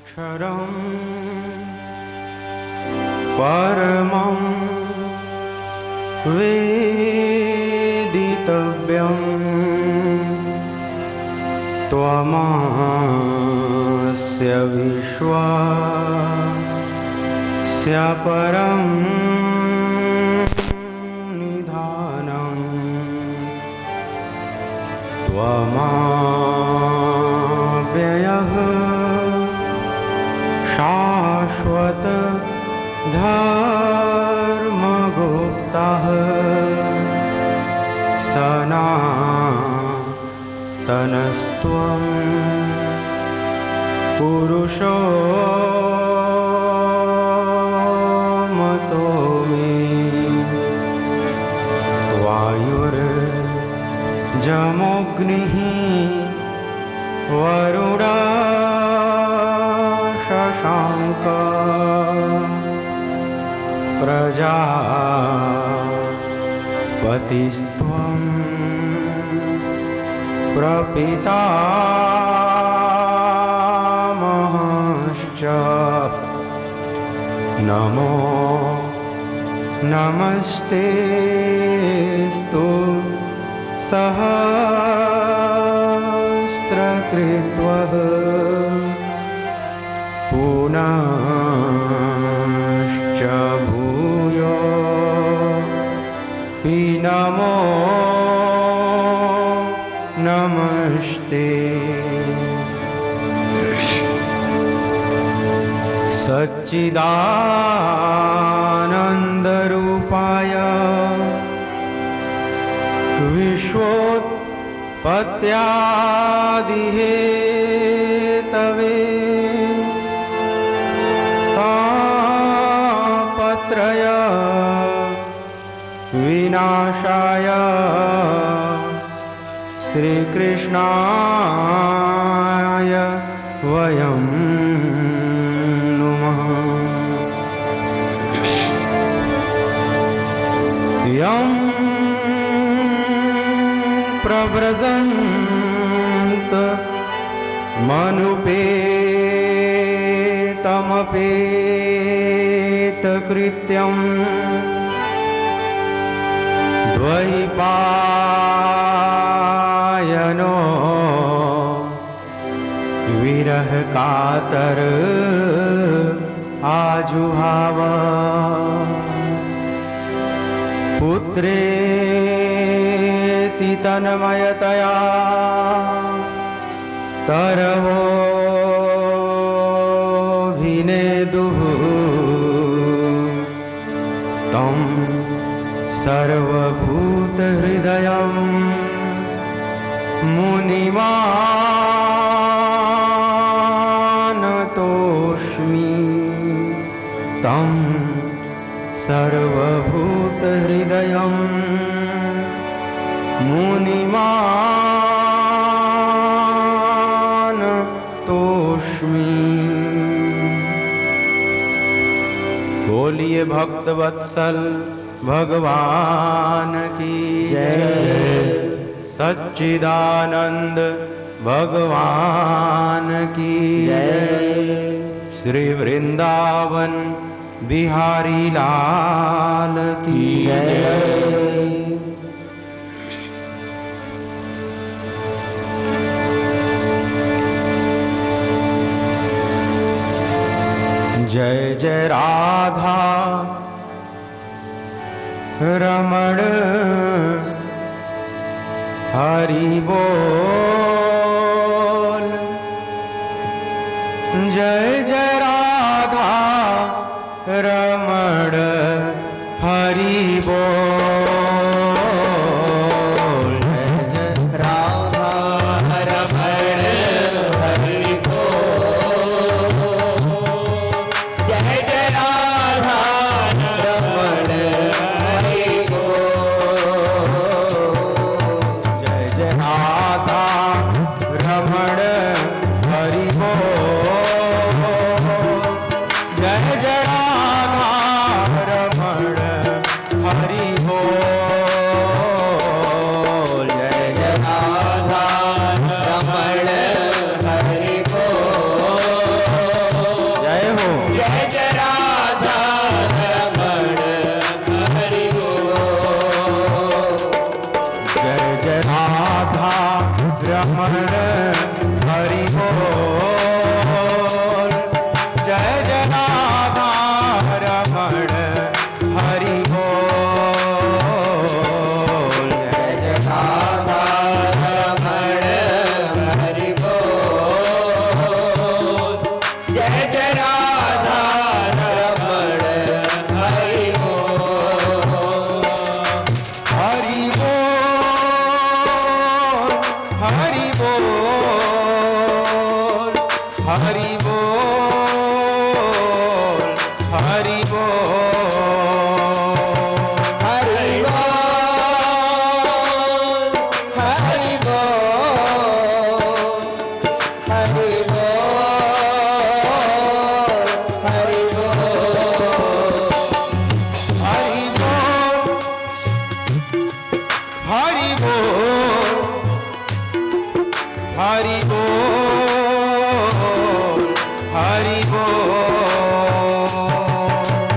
क्षरं परमं वेदितव्यं त्वमस्य विश्वस्य परं निधानं त्वमव्ययः शाश्वत धर्मगुप्तः सनातनस्त्वं पुरुषो मतो मे वायुर्जमोऽग्निः वरुणः शशाङ्क प्रजापतिस्त्वं प्रपितामहश्च नमो नमस्तेस्तु सहस्रकृत्वः पुनश्च भूयो नमो नमस्ते। सच्चिदानन्दरूपाय विश्वोत्पत्त्यादिहेतवे तापत्रय विनाशाय श्रीकृष्णाय वयं नुमः। यं प्रव्रजन्त मनुपेतमपेतकृत्यम् द्वैपायनो विरह कातर आजुहाव पुत्रेति तन्मयतया तरवोऽभिनेदुः तं सर्वभूतहृदयं मुनिमानतोऽस्मि तं सर्वभूतहृदयं मुनिमानतोऽस्मि। बोलिए भक्तवत्सल भगवान की जय। सच्चिदानंद भगवान की जय। श्री वृंदावन बिहारी लाल की जय। जय जय राधा रमण हरि बोल। जय जय राधा रमण हरि बोल। जय जय राधा रमण हरि बोल। जय जय राधा रमण हरि बोल। जय जय राधा रमण हरि बोल। जय जय राधा हरि बोल हरि बोल हरि बोल हरि बोल हरि बोल हरि बोल हरि बोल हरि बोल हरि बोल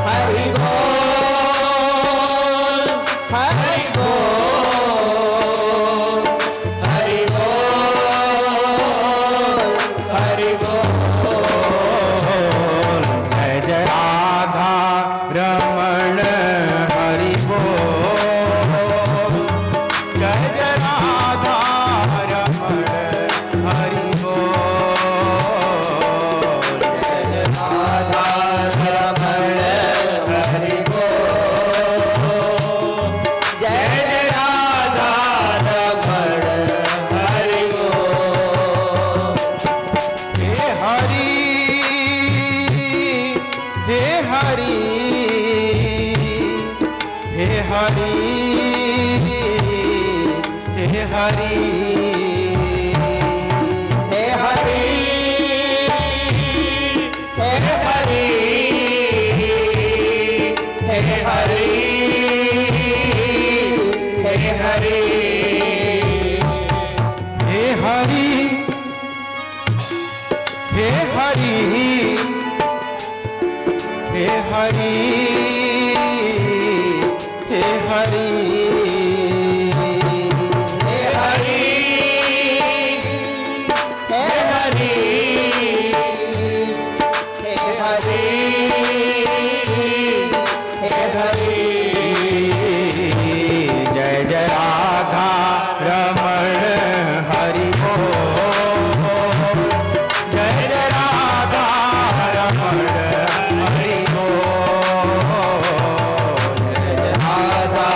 हरि बोल हरि बोल हरि बोल हरि बोल जय जय राधा रमण हरि बोल जय जय राधा रमण हरि बोल जय जय राधा रमण हरि बोल जय जय राधा रमण हरि बोल हे हरि हे हरि हे हरि हे हरि हे हरि हे हरि हे हरि हे हरि हे हरि हे हरि हे हरि हे हरि हे हरि हे हरि हे हरि हे हरि जय जय राधा रमण हरि बोल जय जय राधा रमण हरि बोल जय जय राधा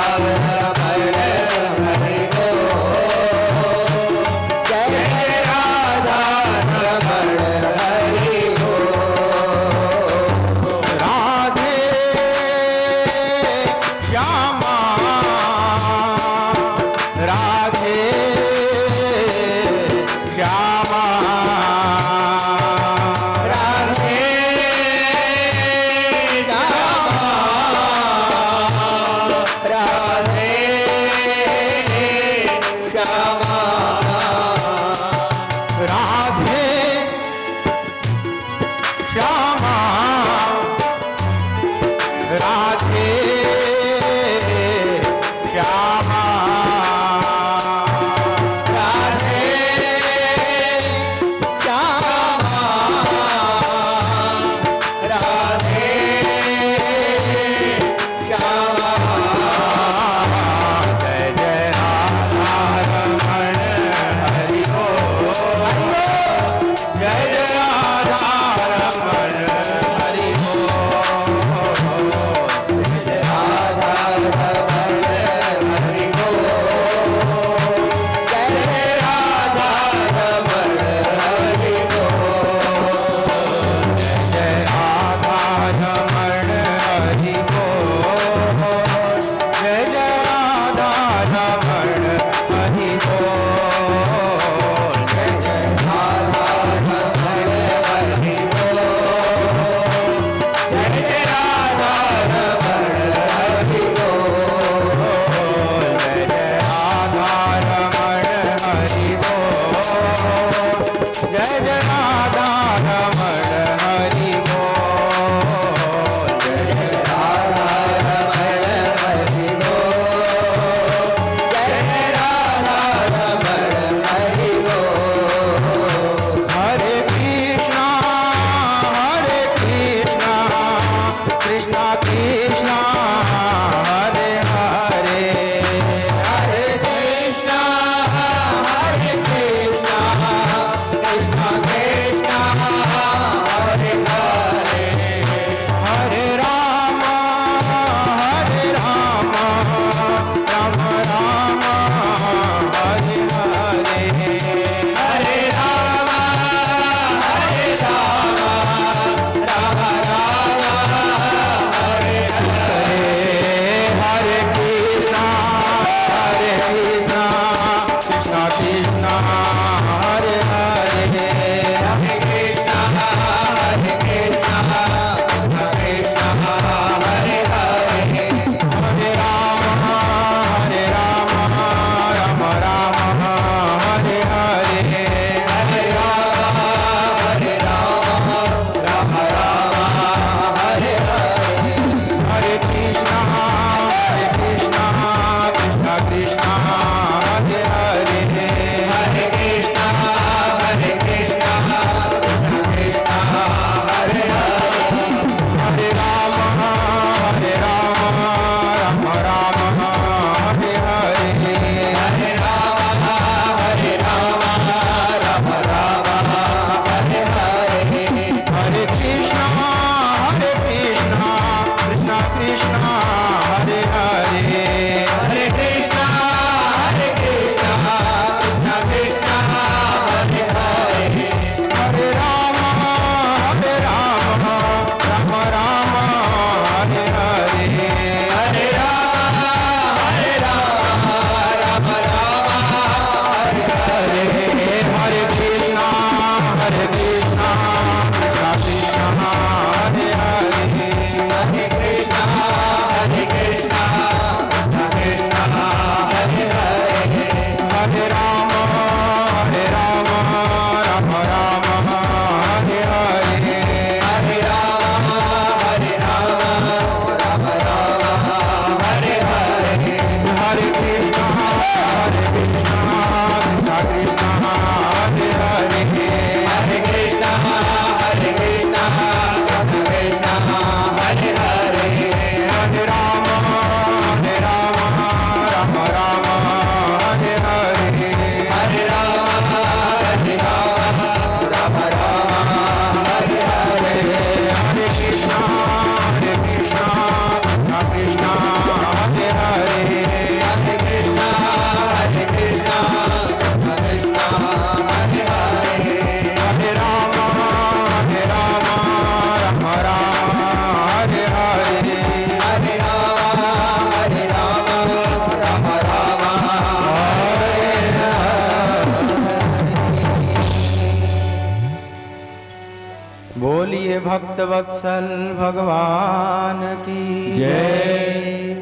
बोलिए भक्त वत्सल भगवान की जय।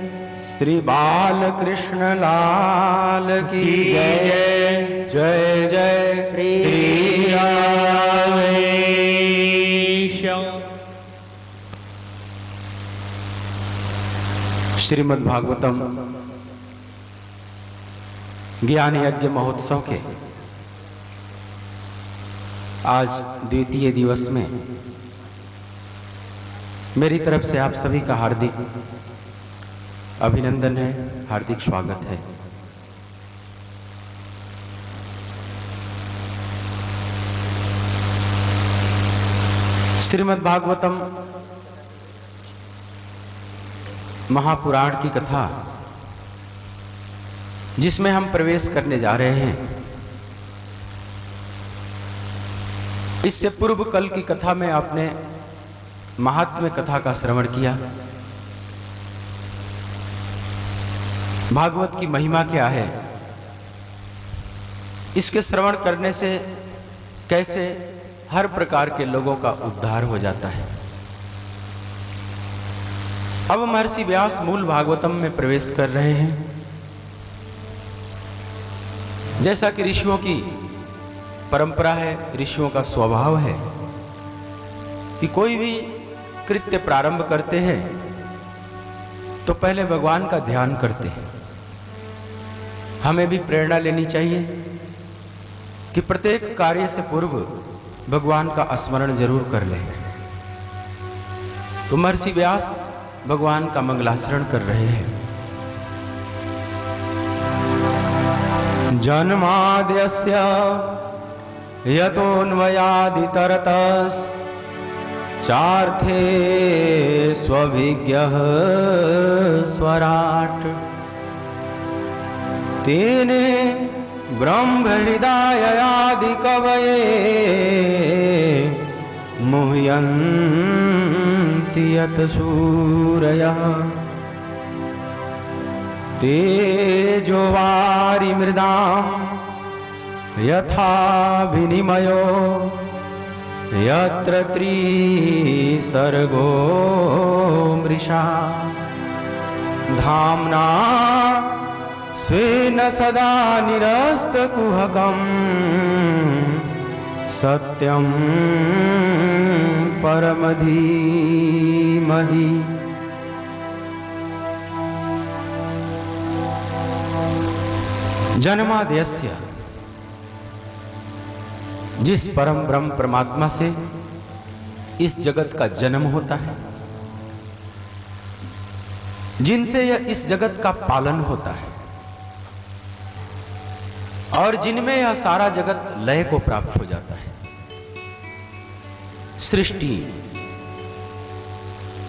श्री बाल कृष्ण लाल की जय। जय जय श्री राम। श्रीमद् भागवतम ज्ञान यज्ञ महोत्सव के आज द्वितीय दिवस में मेरी तरफ से आप सभी का हार्दिक अभिनंदन है, हार्दिक स्वागत है। श्रीमद् भागवतम महापुराण की कथा जिसमें हम प्रवेश करने जा रहे हैं, इससे पूर्व कल की कथा में आपने महात्म्य कथा का श्रवण किया। भागवत की महिमा क्या है, इसके श्रवण करने से कैसे हर प्रकार के लोगों का उद्धार हो जाता है। अब महर्षि व्यास मूल भागवतम में प्रवेश कर रहे हैं। जैसा कि ऋषियों की परंपरा है, ऋषियों का स्वभाव है कि कोई भी कृत्य प्रारंभ करते हैं तो पहले भगवान का ध्यान करते हैं। हमें भी प्रेरणा लेनी चाहिए कि प्रत्येक कार्य से पूर्व भगवान का स्मरण जरूर कर लें। तो महर्षि व्यास भगवान का मंगलाचरण कर रहे हैं। जन्माद्यस्य यतोऽन्वयादितरतस् चार्थे स्वभिज्ञः स्वराट् तेने ब्रह्महृदाययादि कवये मुह्यन्ति यत् सूरयः तेजो वारिमृदाम् यथा विनिमयो यत्र त्रिसर्गो मृषा धाम्ना स्वेन सदा निरस्तकुहकम् सत्यं परमधीमहि। जन्माद्यस्य, जिस परम ब्रह्म परमात्मा से इस जगत का जन्म होता है, जिनसे यह इस जगत का पालन होता है और जिनमें यह सारा जगत लय को प्राप्त हो जाता है। सृष्टि,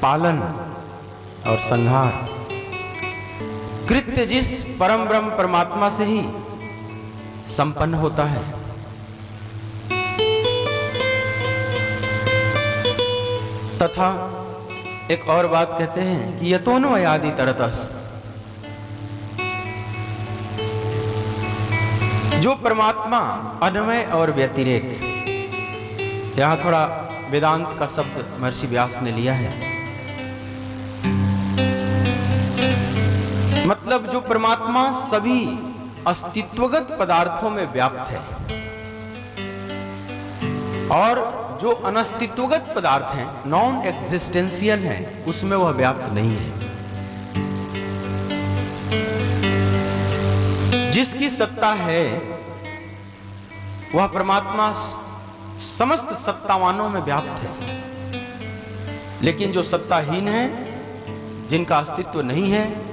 पालन और संहार कृत्य जिस परम ब्रह्म परमात्मा से ही संपन्न होता है, तथा एक और बात कहते हैं कि यतोऽन्वयादि तरतस्, जो परमात्मा अन्वय और व्यतिरेक, यहां थोड़ा वेदांत का शब्द महर्षि व्यास ने लिया है। मतलब जो परमात्मा सभी अस्तित्वगत पदार्थों में व्याप्त है और जो अनस्तित्वगत पदार्थ हैं, नॉन एग्जिस्टेंशियल हैं, उसमें वह व्याप्त नहीं है। जिसकी सत्ता है वह परमात्मा समस्त सत्तावानों में व्याप्त है, लेकिन जो सत्ताहीन है, जिनका अस्तित्व नहीं है,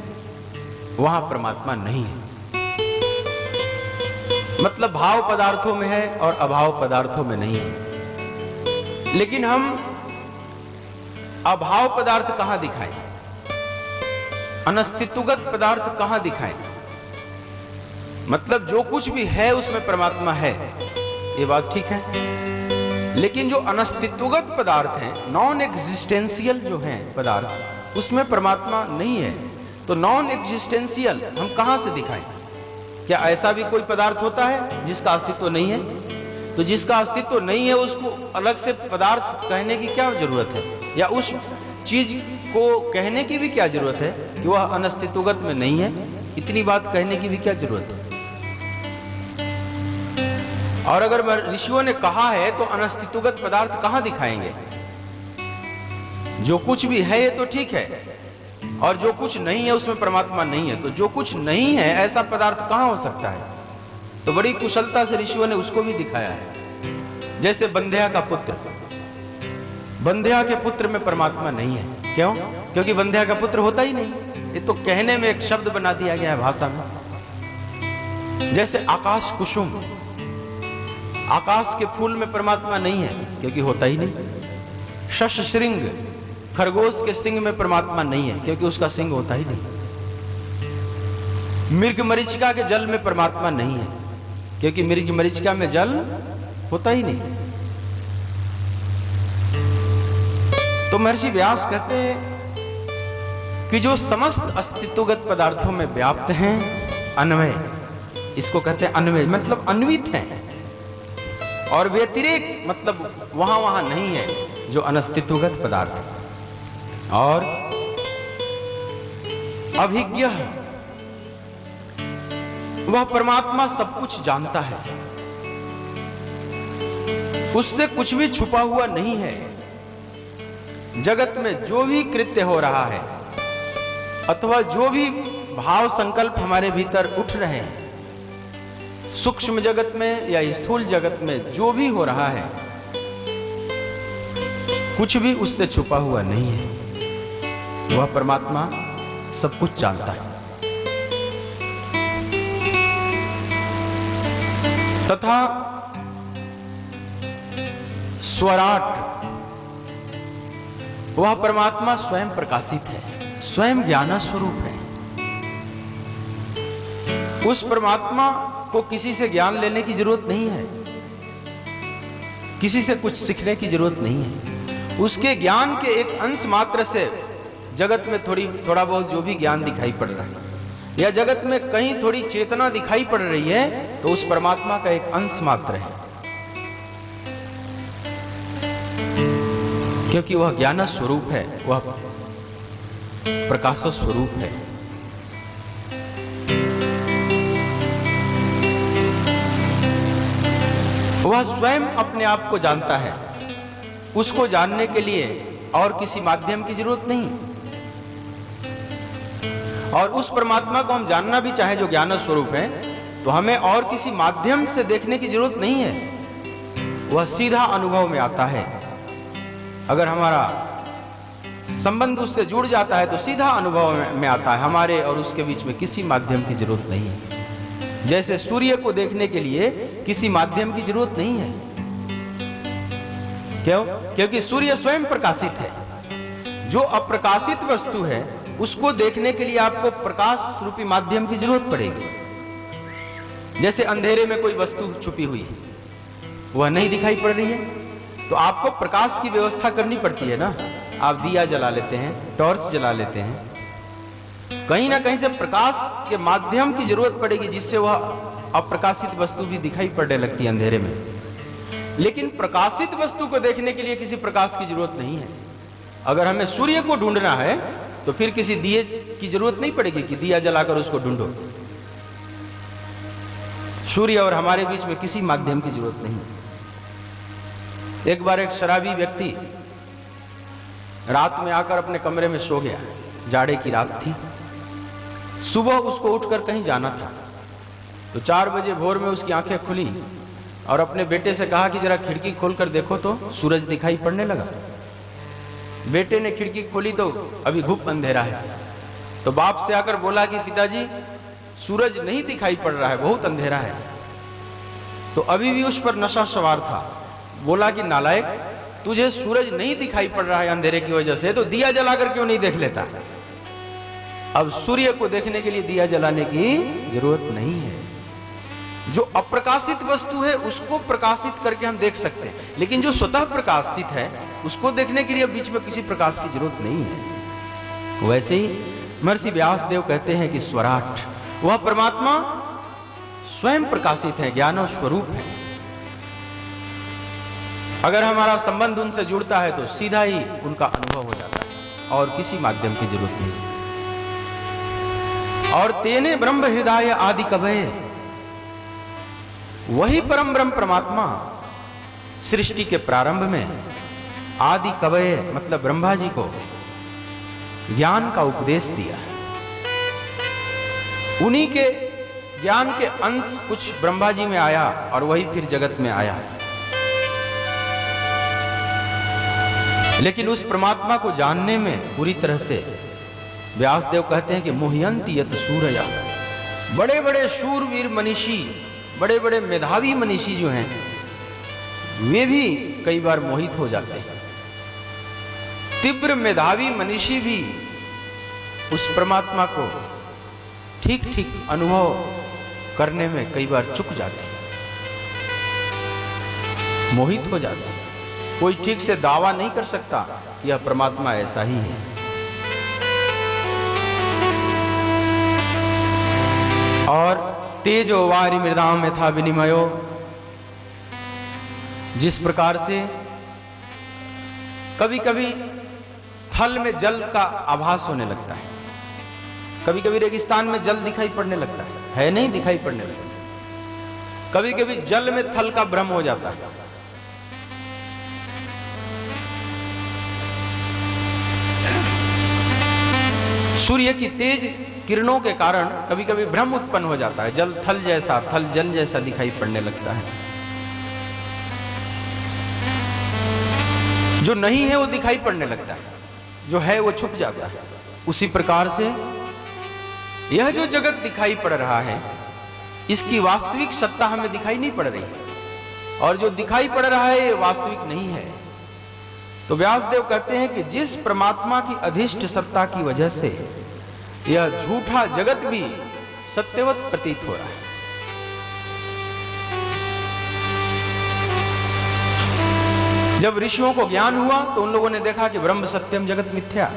वहां परमात्मा नहीं है। मतलब भाव पदार्थों में है और अभाव पदार्थों में नहीं है। लेकिन हम अभाव पदार्थ कहां दिखाएं, अनस्तित्वगत पदार्थ कहां दिखाएं? मतलब जो कुछ भी है उसमें परमात्मा है, ये बात ठीक है। लेकिन जो अनस्तित्वगत पदार्थ हैं, नॉन एग्जिस्टेंशियल जो हैं पदार्थ, उसमें परमात्मा नहीं है। तो नॉन एग्जिस्टेंशियल हम कहां से दिखाएं? क्या ऐसा भी कोई पदार्थ होता है जिसका अस्तित्व नहीं है? तो जिसका अस्तित्व नहीं है उसको अलग से पदार्थ कहने की क्या जरूरत है, या उस चीज को कहने की भी क्या जरूरत है कि वह अनस्तित्वगत में नहीं है। इतनी बात कहने की भी क्या जरूरत है। और अगर ऋषियों ने कहा है तो अनस्तित्वगत पदार्थ कहां दिखाएंगे। जो कुछ भी है ये तो ठीक है, और जो कुछ नहीं है उसमें परमात्मा नहीं है। तो जो कुछ नहीं है ऐसा पदार्थ कहां हो सकता है। तो बड़ी कुशलता से ऋषियों ने उसको भी दिखाया है। जैसे बंध्या का पुत्र, बंध्या के पुत्र में परमात्मा नहीं है। क्यों? क्योंकि बंध्या का पुत्र होता ही नहीं। ये तो कहने में एक शब्द बना दिया गया है भाषा में। जैसे आकाश कुसुम, आकाश के फूल में परमात्मा नहीं है क्योंकि होता ही नहीं। शश श्रृंग, खरगोश के सिंह में परमात्मा नहीं है क्योंकि उसका सिंह होता ही नहीं। मृग मरीचिका के जल में परमात्मा नहीं है क्योंकि मृग मरीचिका में जल होता ही नहीं। तो महर्षि व्यास कहते हैं कि जो समस्त अस्तित्वगत पदार्थों में व्याप्त हैं, अन्वय, इसको कहते हैं अन्वय, मतलब अन्वित हैं। और व्यतिरेक मतलब वहां वहां नहीं है, जो अनस्तित्वगत पदार्थ। और अभिज्ञ, वह परमात्मा सब कुछ जानता है, उससे कुछ भी छुपा हुआ नहीं है। जगत में जो भी कृत्य हो रहा है अथवा जो भी भाव संकल्प हमारे भीतर उठ रहे हैं, सूक्ष्म जगत में या स्थूल जगत में जो भी हो रहा है, कुछ भी उससे छुपा हुआ नहीं है। वह परमात्मा सब कुछ जानता है। तथा स्वराट, वह परमात्मा स्वयं प्रकाशित है, स्वयं ज्ञान स्वरूप है। उस परमात्मा को किसी से ज्ञान लेने की जरूरत नहीं है, किसी से कुछ सीखने की जरूरत नहीं है। उसके ज्ञान के एक अंश मात्र से जगत में थोड़ा बहुत जो भी ज्ञान दिखाई पड़ रहा है, या जगत में कहीं थोड़ी चेतना दिखाई पड़ रही है, तो उस परमात्मा का एक अंश मात्र है, क्योंकि वह ज्ञान स्वरूप है, वह प्रकाश स्वरूप है। वह स्वयं अपने आप को जानता है। उसको जानने के लिए और किसी माध्यम की जरूरत नहीं। और उस परमात्मा को हम जानना भी चाहे जो ज्ञान स्वरूप है, तो हमें और किसी माध्यम से देखने की जरूरत नहीं है। वह सीधा अनुभव में आता है। अगर हमारा संबंध उससे जुड़ जाता है तो सीधा अनुभव में आता है। हमारे और उसके बीच में किसी माध्यम की जरूरत नहीं है। जैसे सूर्य को देखने के लिए किसी माध्यम की जरूरत नहीं है। क्यों? क्योंकि सूर्य स्वयं प्रकाशित है। जो अप्रकाशित वस्तु है उसको देखने के लिए आपको प्रकाश रूपी माध्यम की जरूरत पड़ेगी। जैसे अंधेरे में कोई वस्तु छुपी हुई है, वह नहीं दिखाई पड़ रही है, तो आपको प्रकाश की व्यवस्था करनी पड़ती है ना। आप दिया जला लेते हैं, टॉर्च जला लेते हैं, कहीं ना कहीं से प्रकाश के माध्यम की जरूरत पड़ेगी जिससे वह अप्रकाशित वस्तु भी दिखाई पड़ने लगती है अंधेरे में। लेकिन प्रकाशित वस्तु को देखने के लिए किसी प्रकाश की जरूरत नहीं है। अगर हमें सूर्य को ढूंढना है तो फिर किसी दिए की जरूरत नहीं पड़ेगी कि दिया जलाकर उसको ढूंढो। सूर्य और हमारे बीच में किसी माध्यम की जरूरत नहीं। एक बार एक शराबी व्यक्ति रात में आकर अपने कमरे में सो गया। जाड़े की रात थी। सुबह उसको उठकर कहीं जाना था, तो 4 बजे भोर में उसकी आंखें खुली और अपने बेटे से कहा कि जरा खिड़की खोलकर देखो तो सूरज दिखाई पड़ने लगा। बेटे ने खिड़की खोली तो अभी घुप अंधेरा है। तो बाप से आकर बोला कि पिताजी सूरज नहीं दिखाई पड़ रहा है, बहुत अंधेरा है। तो अभी भी उस पर नशा सवार था। बोला कि नालायक, तुझे सूरज नहीं दिखाई पड़ रहा है अंधेरे की वजह से, तो दिया जलाकर क्यों नहीं देख लेता। अब सूर्य को देखने के लिए दिया जलाने की जरूरत नहीं है। जो अप्रकाशित वस्तु है उसको प्रकाशित करके हम देख सकते हैं, लेकिन जो स्वतः प्रकाशित है उसको देखने के लिए बीच में किसी प्रकाश की जरूरत नहीं है। वैसे ही महर्षि व्यासदेव कहते हैं कि स्वराट, वह परमात्मा स्वयं प्रकाशित है, ज्ञान स्वरूप है। अगर हमारा संबंध उनसे जुड़ता है तो सीधा ही उनका अनुभव हो जाता है और किसी माध्यम की जरूरत नहीं। और तेने ब्रह्म हृदय आदि कवये, वही परम ब्रह्म परमात्मा सृष्टि के प्रारंभ में आदि कवये मतलब ब्रह्मा जी को ज्ञान का उपदेश दिया। उन्हीं के ज्ञान के अंश कुछ ब्रह्मा जी में आया और वही फिर जगत में आया। लेकिन उस परमात्मा को जानने में पूरी तरह से व्यासदेव कहते हैं कि मुह्यंति यत सूरया, बड़े बड़े शूरवीर मनीषी, बड़े बड़े मेधावी मनीषी जो हैं वे भी कई बार मोहित हो जाते हैं। तीव्र मेधावी मनीषी भी उस परमात्मा को ठीक ठीक अनुभव करने में कई बार चूक जाते हैं, मोहित हो जाते हैं। कोई ठीक से दावा नहीं कर सकता यह परमात्मा ऐसा ही है। और तेजो वारि मृदाम में था विनिमयो, जिस प्रकार से कभी कभी थल में जल का आभास होने लगता है, कभी कभी रेगिस्तान में जल दिखाई पड़ने लगता है नहीं दिखाई पड़ने लगता, कभी कभी जल में थल का भ्रम हो जाता है। सूर्य की तेज किरणों के कारण कभी कभी भ्रम उत्पन्न हो जाता है, जल थल जैसा, थल जल जैसा दिखाई पड़ने लगता है। जो नहीं है वो दिखाई पड़ने लगता है, जो है वो छुप जाता है। उसी प्रकार से यह जो जगत दिखाई पड़ रहा है इसकी वास्तविक सत्ता हमें दिखाई नहीं पड़ रही है, और जो दिखाई पड़ रहा है ये वास्तविक नहीं है। तो व्यासदेव कहते हैं कि जिस परमात्मा की अधिष्ठ सत्ता की वजह से यह झूठा जगत भी सत्यवत प्रतीत हो रहा है। जब ऋषियों को ज्ञान हुआ तो उन लोगों ने देखा कि ब्रह्म सत्यम जगत मिथ्या,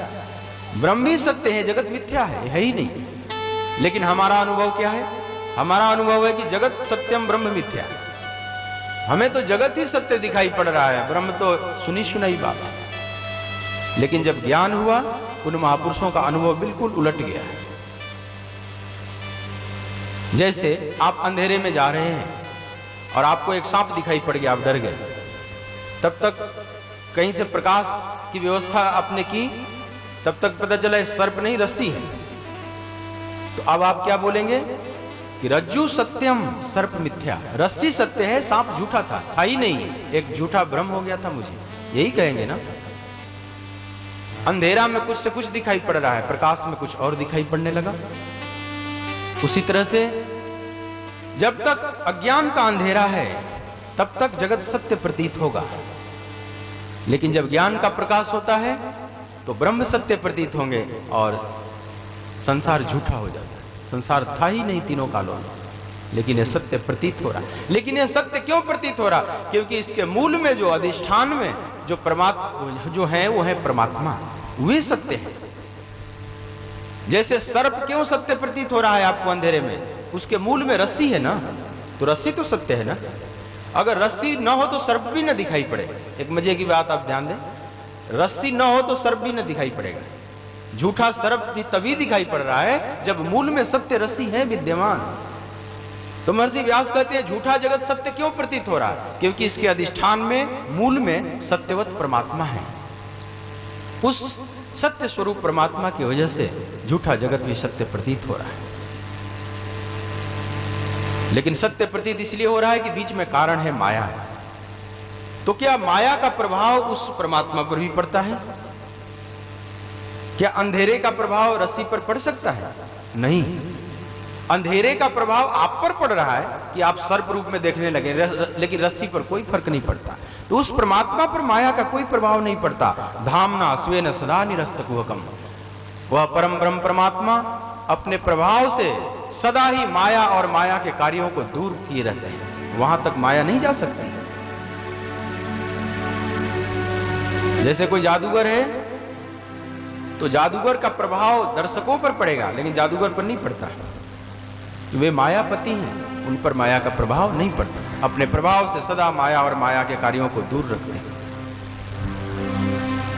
ब्रह्म ही सत्य है, जगत मिथ्या है ही नहीं। लेकिन हमारा अनुभव क्या है? हमारा अनुभव है कि जगत सत्यम ब्रह्म मिथ्या। हमें तो जगत ही सत्य दिखाई पड़ रहा है, ब्रह्म तो सुनी सुनाई बात। लेकिन जब ज्ञान हुआ उन महापुरुषों का अनुभव बिल्कुल उलट गया है। जैसे आप अंधेरे में जा रहे हैं और आपको एक सांप दिखाई पड़ गया, आप डर गए, तब तक कहीं से प्रकाश की व्यवस्था आपने की, तब तक पता चला सर्प नहीं रस्सी है। तो अब आप क्या बोलेंगे कि रज्जु सत्यम सर्प मिथ्या, रस्सी सत्य है, सांप झूठा था ही नहीं, एक झूठा भ्रम हो गया था मुझे, यही कहेंगे ना। अंधेरा में कुछ से कुछ दिखाई पड़ रहा है, प्रकाश में कुछ और दिखाई पड़ने लगा। उसी तरह से जब तक अज्ञान का अंधेरा है तब तक जगत सत्य प्रतीत होगा, लेकिन जब ज्ञान का प्रकाश होता है तो ब्रह्म सत्य प्रतीत होंगे और संसार झूठा हो जाता है। संसार था ही नहीं तीनों कालों में, लेकिन यह सत्य प्रतीत हो रहा है। लेकिन यह सत्य क्यों प्रतीत हो रहा? क्योंकि इसके मूल में जो अधिष्ठान में जो परमात्मा जो है वो है परमात्मा, वे सत्य है। जैसे सर्प क्यों सत्य प्रतीत हो रहा है आपको अंधेरे में? उसके मूल में रस्सी है ना, तो रस्सी तो सत्य है ना। अगर रस्सी न हो तो सर्प भी न दिखाई पड़े। एक मजे की बात आप ध्यान दें, रस्सी न हो तो सर्प भी न दिखाई पड़ेगा। झूठा सर्प भी तभी दिखाई पड़ रहा है जब मूल में सत्य रस्सी है विद्यमान। तो महर्षि व्यास कहते हैं झूठा जगत सत्य क्यों प्रतीत हो रहा है? क्योंकि इसके अधिष्ठान में मूल में सत्यवत परमात्मा है। उस सत्य स्वरूप परमात्मा की वजह से झूठा जगत भी सत्य प्रतीत हो रहा है। लेकिन सत्य प्रतीत इसलिए हो रहा है कि बीच में कारण है माया। तो क्या माया का प्रभाव उस परमात्मा पर भी पड़ता है? क्या अंधेरे का प्रभाव रस्सी पर पड़ सकता है? नहीं, अंधेरे का प्रभाव आप पर पड़ रहा है कि आप सर्प रूप में देखने लगे, लेकिन रस्सी पर कोई फर्क नहीं पड़ता। तो उस परमात्मा पर माया का कोई प्रभाव नहीं पड़ता। धामना स्वेन सदा निरस्त कुहकम, वह परम ब्रह्म परमात्मा अपने प्रभाव से सदा ही माया और माया के कार्यों को दूर किए रहते हैं। वहां तक माया नहीं जा सकती। जैसे कोई जादूगर है तो जादूगर का प्रभाव दर्शकों पर पड़ेगा, लेकिन जादूगर पर नहीं पड़ता। वे मायापति हैं, उन पर माया का प्रभाव नहीं पड़ता। अपने प्रभाव से सदा माया और माया के कार्यों को दूर रखते हैं।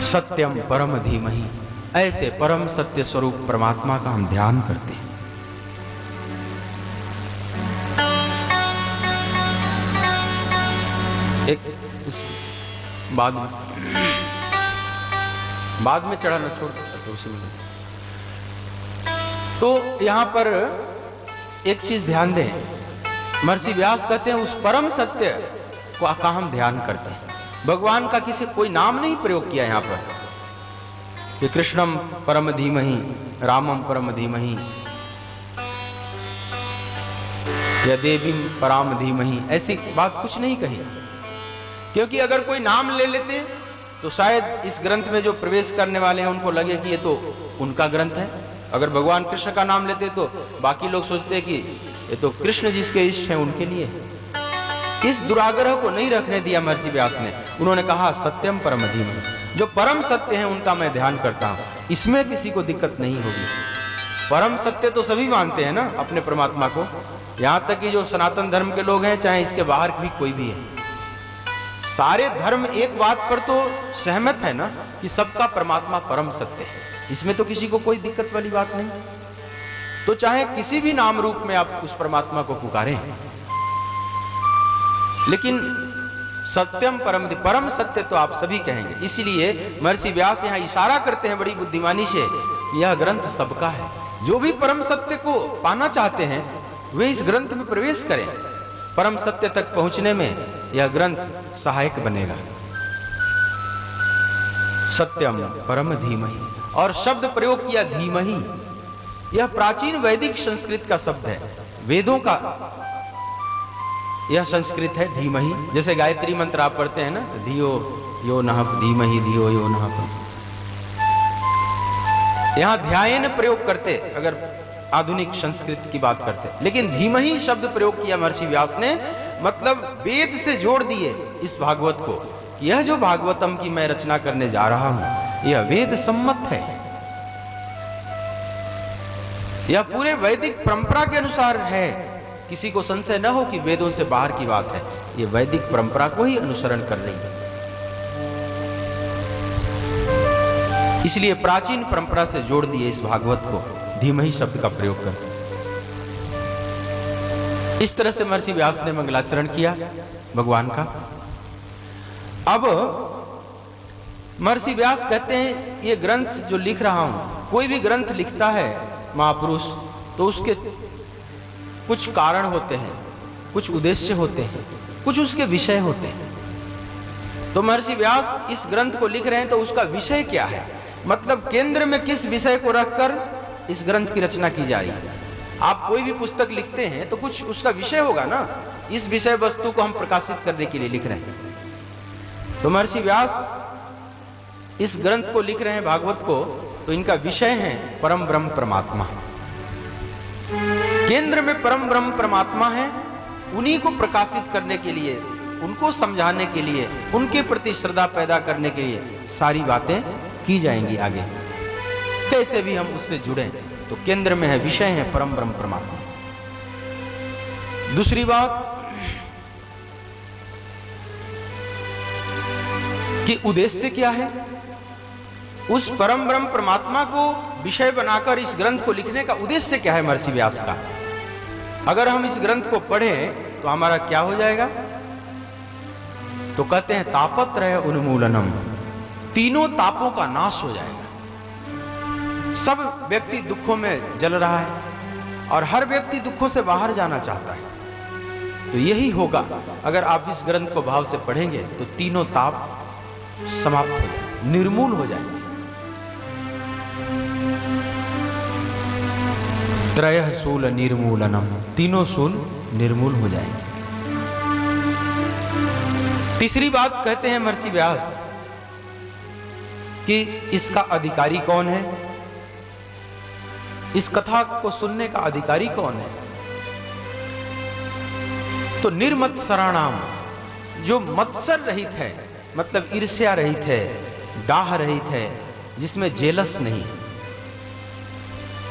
सत्यम परम धीमहि, ऐसे परम सत्य स्वरूप परमात्मा का हम ध्यान करते हैं। एक बाद में चढ़ाना छोड़ तो उसी में। तो यहां पर एक चीज ध्यान दें, महर्षि व्यास कहते हैं उस परम सत्य का हम ध्यान करते हैं। भगवान का किसी कोई नाम नहीं प्रयोग किया यहां पर कि कृष्णम परम धीमहि, रामम परम धीमहि या देवीम पराम धीमहि, ऐसी बात कुछ नहीं कही। क्योंकि अगर कोई नाम ले लेते तो शायद इस ग्रंथ में जो प्रवेश करने वाले हैं उनको लगे कि ये तो उनका ग्रंथ है। अगर भगवान कृष्ण का नाम लेते तो बाकी लोग सोचते कि ये तो कृष्ण जिसके इष्ट हैं उनके लिए। इस दुराग्रह को नहीं रखने दिया महर्षि व्यास ने। उन्होंने कहा सत्यम परम धीमहि, जो परम सत्य है उनका मैं ध्यान करता हूं, इसमें किसी को दिक्कत नहीं होगी। परम सत्य तो सभी मानते हैं ना अपने परमात्मा को, यहां तक कि जो सनातन धर्म के लोग हैं, चाहे इसके बाहर भी कोई भी है, सारे धर्म एक बात पर तो सहमत है ना कि सबका परमात्मा परम सत्य है। इसमें तो किसी को कोई दिक्कत वाली बात नहीं। तो चाहे किसी भी नाम रूप में आप उस परमात्मा को पुकारें, लेकिन सत्यम परम सत्य तो आप सभी कहेंगे। इसीलिए महर्षि व्यास यहां इशारा करते हैं बड़ी बुद्धिमानी से, यह ग्रंथ सबका है। जो भी परम सत्य को पाना चाहते हैं वे इस ग्रंथ में प्रवेश करें। परम सत्य तक पहुंचने में यह ग्रंथ सहायक बनेगा। सत्यम परम धीमहि, और शब्द प्रयोग किया धीमहि। यह प्राचीन वैदिक संस्कृत का शब्द है, वेदों का यह संस्कृत है धीमहि। जैसे गायत्री मंत्र आप पढ़ते हैं ना, धियो यो नः धीमहि धियो यो नः। यहां ध्यान प्रयोग करते अगर आधुनिक संस्कृत की बात करते, लेकिन धीमहि शब्द प्रयोग किया महर्षि व्यास ने, मतलब वेद से जोड़ दिए इस भागवत को। यह जो भागवतम की मैं रचना करने जा रहा हूं यह वेद सम्मत है, यह पूरे वैदिक परंपरा के अनुसार है। किसी को संशय न हो कि वेदों से बाहर की बात है, यह वैदिक परंपरा को ही अनुसरण कर रही है। इसलिए प्राचीन परंपरा से जोड़ दिए इस भागवत को धीमहि शब्द का प्रयोग कर। इस तरह से महर्षि व्यास ने मंगलाचरण किया भगवान का। अब महर्षि व्यास कहते हैं ये ग्रंथ जो लिख रहा हूं, कोई भी ग्रंथ लिखता है महापुरुष तो उसके कुछ कारण होते हैं, कुछ उद्देश्य होते हैं, कुछ उसके विषय होते हैं। तो महर्षि व्यास इस ग्रंथ को लिख रहे हैं तो उसका विषय क्या है, मतलब केंद्र में किस विषय को रखकर इस ग्रंथ की रचना की जा रही है। आप कोई भी पुस्तक लिखते हैं तो कुछ उसका विषय होगा ना, इस विषय वस्तु को हम प्रकाशित करने के लिए लिख रहे हैं। तो महर्षि व्यास इस ग्रंथ को लिख रहे हैं भागवत को, तो इनका विषय है परम ब्रह्म परमात्मा। केंद्र में परम ब्रह्म परमात्मा है, उन्हीं को प्रकाशित करने के लिए, उनको समझाने के लिए, उनके प्रति श्रद्धा पैदा करने के लिए सारी बातें की जाएंगी आगे। कैसे भी हम उससे जुड़े तो केंद्र में है, विषय है परम ब्रह्म परमात्मा। दूसरी बात कि उद्देश्य क्या है, उस परम ब्रह्म परमात्मा को विषय बनाकर इस ग्रंथ को लिखने का उद्देश्य क्या है महर्षि व्यास का। अगर हम इस ग्रंथ को पढ़ें तो हमारा क्या हो जाएगा, तो कहते हैं तापत्रय उन्मूलनम, तीनों तापों का नाश हो जाएगा। सब व्यक्ति दुखों में जल रहा है और हर व्यक्ति दुखों से बाहर जाना चाहता है। तो यही होगा अगर आप इस ग्रंथ को भाव से पढ़ेंगे तो तीनों ताप समाप्त हो जाए, निर्मूल हो जाए। त्रयः शूल निर्मूलनम, तीनों शूल निर्मूल हो जाएंगे। तीसरी बात कहते हैं महर्षि व्यास कि इसका अधिकारी कौन है, इस कथा को सुनने का अधिकारी कौन है। तो निर्मत्सराणाम, जो मत्सर रहित है, मतलब ईर्ष्या रहित है, डाह रहित है, जिसमें जेलस नहीं,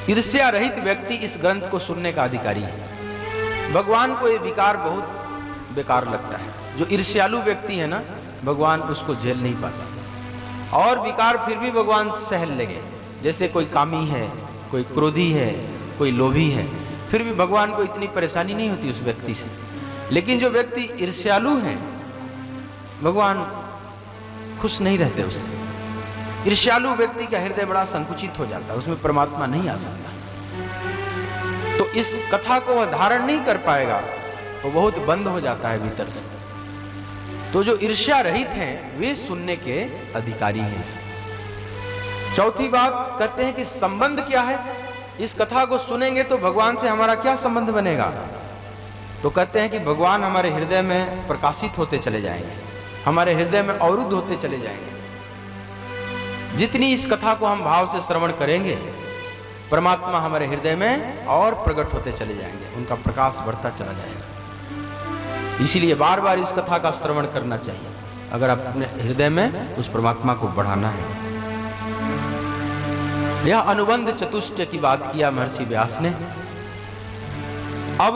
ईर्ष्या रहित व्यक्ति इस ग्रंथ को सुनने का अधिकारी है। भगवान को ये विकार बहुत बेकार लगता है। जो ईर्ष्यालु व्यक्ति है ना, भगवान उसको झेल नहीं पाता। और विकार फिर भी भगवान सहल लगे, जैसे कोई कामी है, कोई क्रोधी है, कोई लोभी है, फिर भी भगवान को इतनी परेशानी नहीं होती उस व्यक्ति से। लेकिन जो व्यक्ति ईर्ष्यालु है, भगवान खुश नहीं रहते उससे। ईर्ष्यालु व्यक्ति का हृदय बड़ा संकुचित हो जाता है, उसमें परमात्मा नहीं आ सकता। तो इस कथा को वह धारण नहीं कर पाएगा, वो बहुत बंद हो जाता है भीतर से। तो जो ईर्ष्या रहित हैं वे सुनने के अधिकारी हैं। चौथी बात कहते हैं कि संबंध क्या है। इस कथा को सुनेंगे तो भगवान से हमारा क्या संबंध बनेगा। तो कहते हैं कि भगवान हमारे हृदय में प्रकाशित होते चले जाएंगे, हमारे हृदय में अवरुद्ध होते चले जाएंगे। जितनी इस कथा को हम भाव से श्रवण करेंगे, परमात्मा हमारे हृदय में और प्रकट होते चले जाएंगे, उनका प्रकाश बढ़ता चला जाएगा। इसीलिए बार बार इस कथा का श्रवण करना चाहिए, अगर आप अपने हृदय में उस परमात्मा को बढ़ाना है। यह अनुबंध चतुष्टय की बात किया महर्षि व्यास ने। अब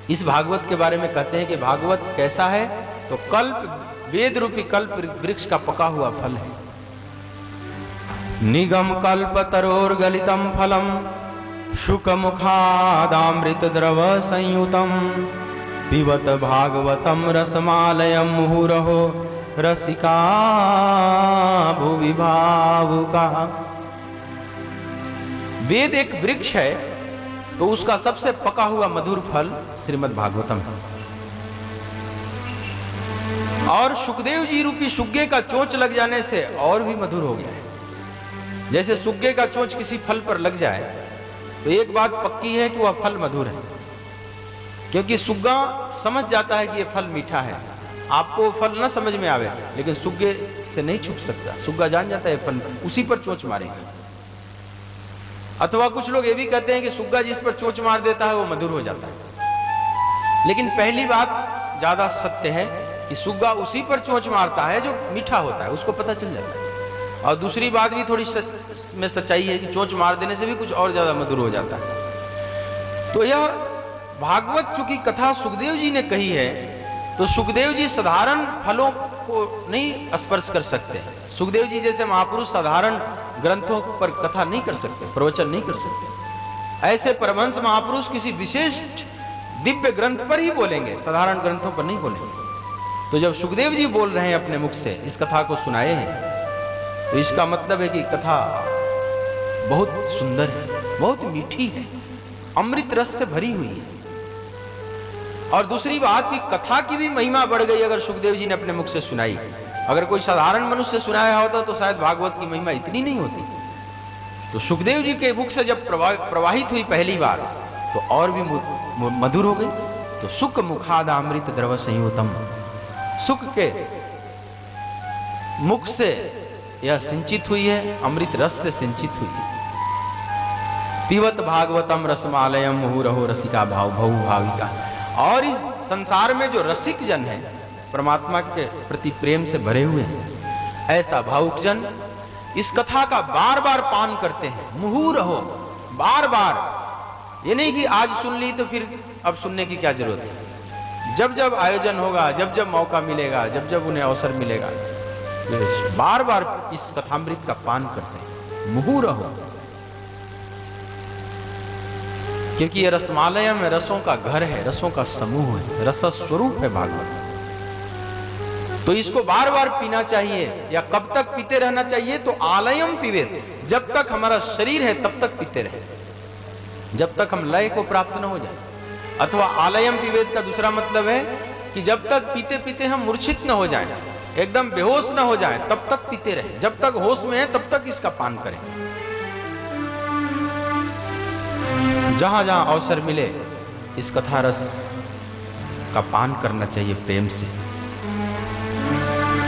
इस भागवत के बारे में कहते हैं कि भागवत कैसा है, तो कल्प, वेद रूपी कल्प वृक्ष का पका हुआ फल है। निगम कल्प तरोर गलितम फलम शुक मुखादामृत द्रव संयुतम पिबत भागवतम रसमालयम मुहुरहो रसिका भुवि भावुका। वेद एक वृक्ष है, तो उसका सबसे पका हुआ मधुर फल श्रीमद् भागवतम है। और सुखदेव जी रूपी सुग्गे का चोंच लग जाने से और भी मधुर हो गया है। जैसे सुग्गे का चोंच किसी फल पर लग जाए तो एक बात पक्की है कि वह फल मधुर है, क्योंकि सुग्गा समझ जाता है कि यह फल मीठा है। आपको फल न समझ में आवे, लेकिन सुग्गे से नहीं छुप सकता। सुग्गा जान जाता है फल, उसी पर चोंच मारेगा। अथवा कुछ लोग ये भी कहते हैं कि सुग्गा जिस पर चोंच मार देता है वो मधुर हो जाता है। लेकिन पहली बात ज्यादा सत्य है कि सुग्गा उसी पर चोंच मारता है जो मीठा होता है, उसको पता चल जाता है। और दूसरी बात भी थोड़ी में सच्चाई है कि चोंच मार देने से भी कुछ और ज्यादा मधुर हो जाता है। तो यह भागवत चूंकि कथा सुखदेव जी ने कही है, तो सुखदेव जी साधारण फलों को नहीं स्पर्श कर सकते। सुखदेव जी जैसे महापुरुष साधारण ग्रंथों पर कथा नहीं कर सकते, प्रवचन नहीं कर सकते। ऐसे परमहंस महापुरुष किसी विशिष्ट दिव्य ग्रंथ पर ही बोलेंगे, साधारण ग्रंथों पर नहीं बोलेंगे। तो जब सुखदेव जी बोल रहे हैं अपने मुख से, इस कथा को सुनाए हैं, तो इसका मतलब है कि कथा बहुत सुंदर है, बहुत मीठी है, अमृत रस से भरी हुई है। और दूसरी बात कि कथा की भी महिमा बढ़ गई अगर सुखदेव जी ने अपने मुख से सुनाई। अगर कोई साधारण मनुष्य सुनाया होता तो शायद भागवत की महिमा इतनी नहीं होती। तो सुखदेव जी के मुख से जब प्रवाहित हुई पहली बार, तो और भी मधुर हो गई। तो सुख मुखादामृत द्रव संयुतम, सुख के मुख से यह सिंचित हुई है, अमृत रस से सिंचित हुई है। पिबत भागवतम रसमालयम मुहुरहो रसिका भाव भव भाविका। और इस संसार में जो रसिक जन है, परमात्मा के प्रति प्रेम से भरे हुए हैं, ऐसा भावुक जन इस कथा का बार बार पान करते हैं। मुहुरहो, बार बार। ये नहीं कि आज सुन ली तो फिर अब सुनने की क्या जरूरत है। जब जब आयोजन होगा, जब जब मौका मिलेगा, जब जब उन्हें अवसर मिलेगा, बार बार इस कथामृत का पान करते हैं। मुहुरहो, क्योंकि ये रसमालय में रसों का घर है, रसों का समूह है, रस स्वरूप है भागवत। तो इसको बार बार पीना चाहिए। या कब तक पीते रहना चाहिए, तो आलयम पीवेत, जब तक हमारा शरीर है तब तक पीते रहे, जब तक हम लय को प्राप्त न हो जाए। अथवा आलयम पीवेत का दूसरा मतलब है कि जब तक पीते पीते हम मूर्छित न हो जाएं, एकदम बेहोश न हो जाएं, तब तक पीते रहे। जब तक होश में है तब तक इसका पान करें। जहां जहां अवसर मिले इस कथा रस का पान करना चाहिए प्रेम से।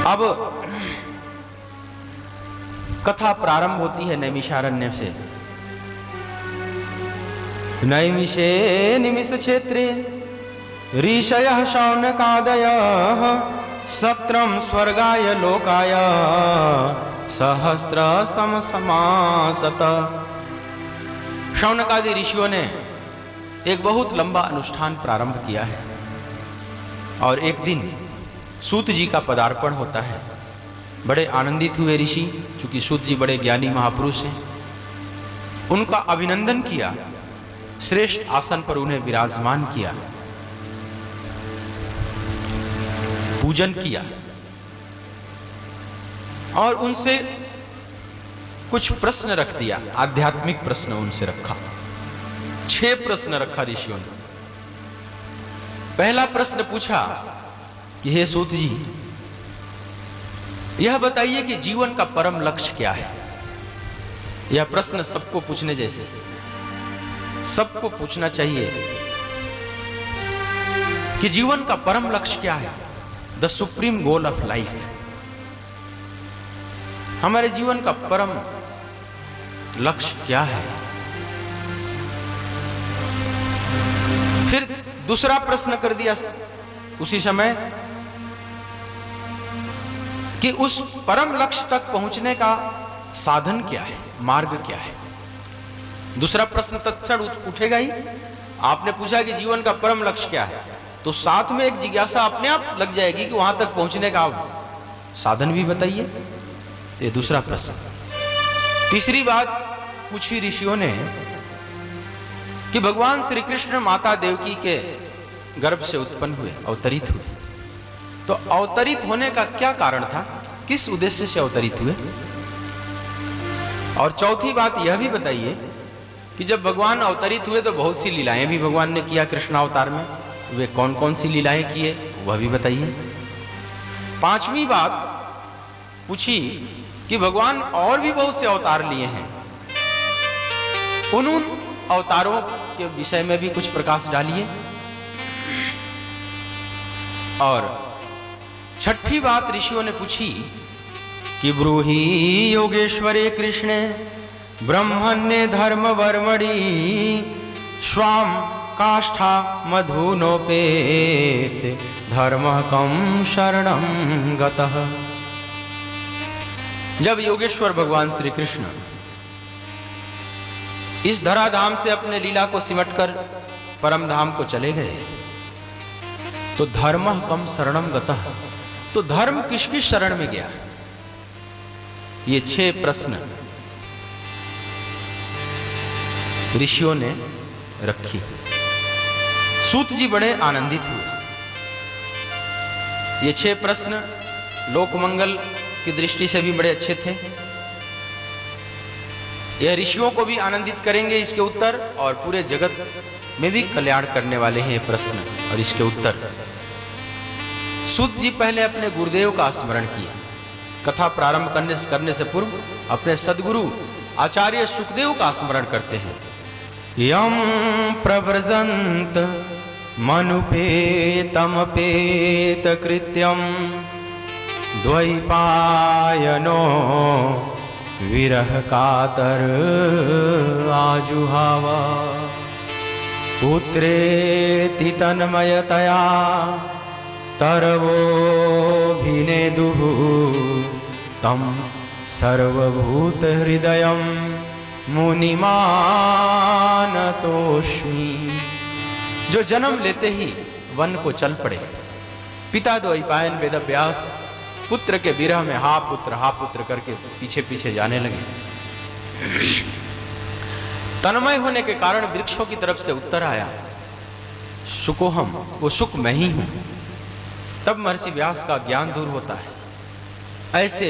अब कथा प्रारंभ होती है नैमिषारण्य से। नैमिषे निमिष क्षेत्रे ऋषयः शौनकादयः सत्रम स्वर्गाय लोकाय सहस्र समसमासत। शौनकादि ऋषियों ने एक बहुत लंबा अनुष्ठान प्रारंभ किया है। और एक दिन सूत जी का पदार्पण होता है। बड़े आनंदित हुए ऋषि, चूंकि सूत जी बड़े ज्ञानी महापुरुष हैं, उनका अभिनंदन किया, श्रेष्ठ आसन पर उन्हें विराजमान किया, पूजन किया और उनसे कुछ प्रश्न रख दिया, आध्यात्मिक प्रश्न उनसे रखा। 6 प्रश्न रखा ऋषियों ने। पहला प्रश्न पूछा कि हे सूत जी, यह बताइए कि जीवन का परम लक्ष्य क्या है। यह प्रश्न सबको पूछने जैसे, सबको पूछना चाहिए कि जीवन का परम लक्ष्य क्या है, the supreme goal of life. हमारे जीवन का परम लक्ष्य क्या है। फिर दूसरा प्रश्न कर दिया उसी समय कि उस परम लक्ष्य तक पहुंचने का साधन क्या है, मार्ग क्या है। दूसरा प्रश्न तत्क्षण उठेगा ही। आपने पूछा कि जीवन का परम लक्ष्य क्या है, तो साथ में एक जिज्ञासा अपने आप लग जाएगी कि वहां तक पहुंचने का साधन भी बताइए। ये दूसरा प्रश्न। तीसरी बात पूछी ऋषियों ने कि भगवान श्री कृष्ण माता देवकी के गर्भ से उत्पन्न हुए, अवतरित हुए, तो अवतरित होने का क्या कारण था, किस उद्देश्य से अवतरित हुए। और चौथी बात यह भी बताइए कि जब भगवान अवतरित हुए तो बहुत सी लीलाएं भी भगवान ने किया कृष्ण अवतार में, वे कौन कौन सी लीलाएं किए वह भी बताइए। पांचवी बात पूछी कि भगवान और भी बहुत से अवतार लिए हैं, उन अवतारों के विषय में भी कुछ प्रकाश डालिए। और छठी बात ऋषियों ने पूछी कि ब्रूहि योगेश्वरे कृष्णे ब्रह्मण्ये धर्म वर्मणि स्वाम काष्ठा मधुनोपेत धर्मकं शरणं गतः। जब योगेश्वर भगवान श्री कृष्ण इस धराधाम से अपने लीला को सिमटकर परम धाम को चले गए तो धर्मः कम शरणं गतः, तो धर्म किसकी शरण में गया। ये 6 प्रश्न ऋषियों ने रखी। सूत जी बड़े आनंदित हुए। ये 6 प्रश्न लोकमंगल की दृष्टि से भी बड़े अच्छे थे। यह ऋषियों को भी आनंदित करेंगे इसके उत्तर, और पूरे जगत में भी कल्याण करने वाले हैं ये प्रश्न और इसके उत्तर। सूत जी पहले अपने गुरुदेव का स्मरण किया। कथा प्रारंभ करने से पूर्व अपने सदगुरु आचार्य सुखदेव का स्मरण करते हैं। यम प्रव्रजंत मनुपेतमपेत कृत्यम द्वैपायनो विरह कातर आजुहावा पुत्रेति तन्मयतया तरवो भिनेदुः तम सर्वभूत हृदयं मुनिमानतोष्मि। जो जन्म लेते ही वन को चल पड़े, पिता द्वैपायन वेदव्यास पुत्र के विरह में हा पुत्र करके पीछे पीछे जाने लगे। तन्मय होने के कारण वृक्षों की तरफ से उत्तर आया, सुकोहम, वो सुख मैं ही हूं। तब महर्षि व्यास का ज्ञान दूर होता है। ऐसे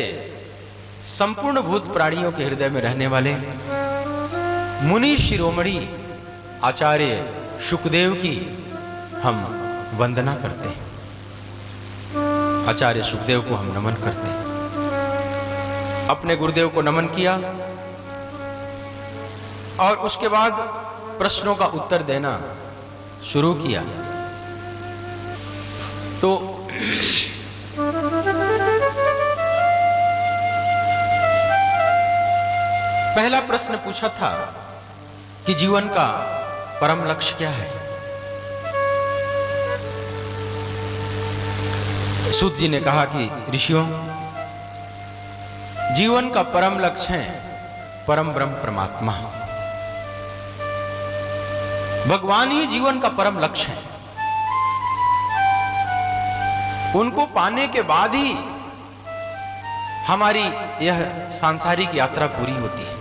संपूर्ण भूत प्राणियों के हृदय में रहने वाले मुनि शिरोमणि आचार्य शुकदेव की हम वंदना करते हैं। आचार्य शुकदेव को हम नमन करते हैं। अपने गुरुदेव को नमन किया और उसके बाद प्रश्नों का उत्तर देना शुरू किया। तो पहला प्रश्न पूछा था कि जीवन का परम लक्ष्य क्या है। सूत जी ने कहा कि ऋषियों, जीवन का परम लक्ष्य है परम ब्रह्म परमात्मा। भगवान ही जीवन का परम लक्ष्य है। उनको पाने के बाद ही हमारी यह सांसारिक यात्रा पूरी होती है।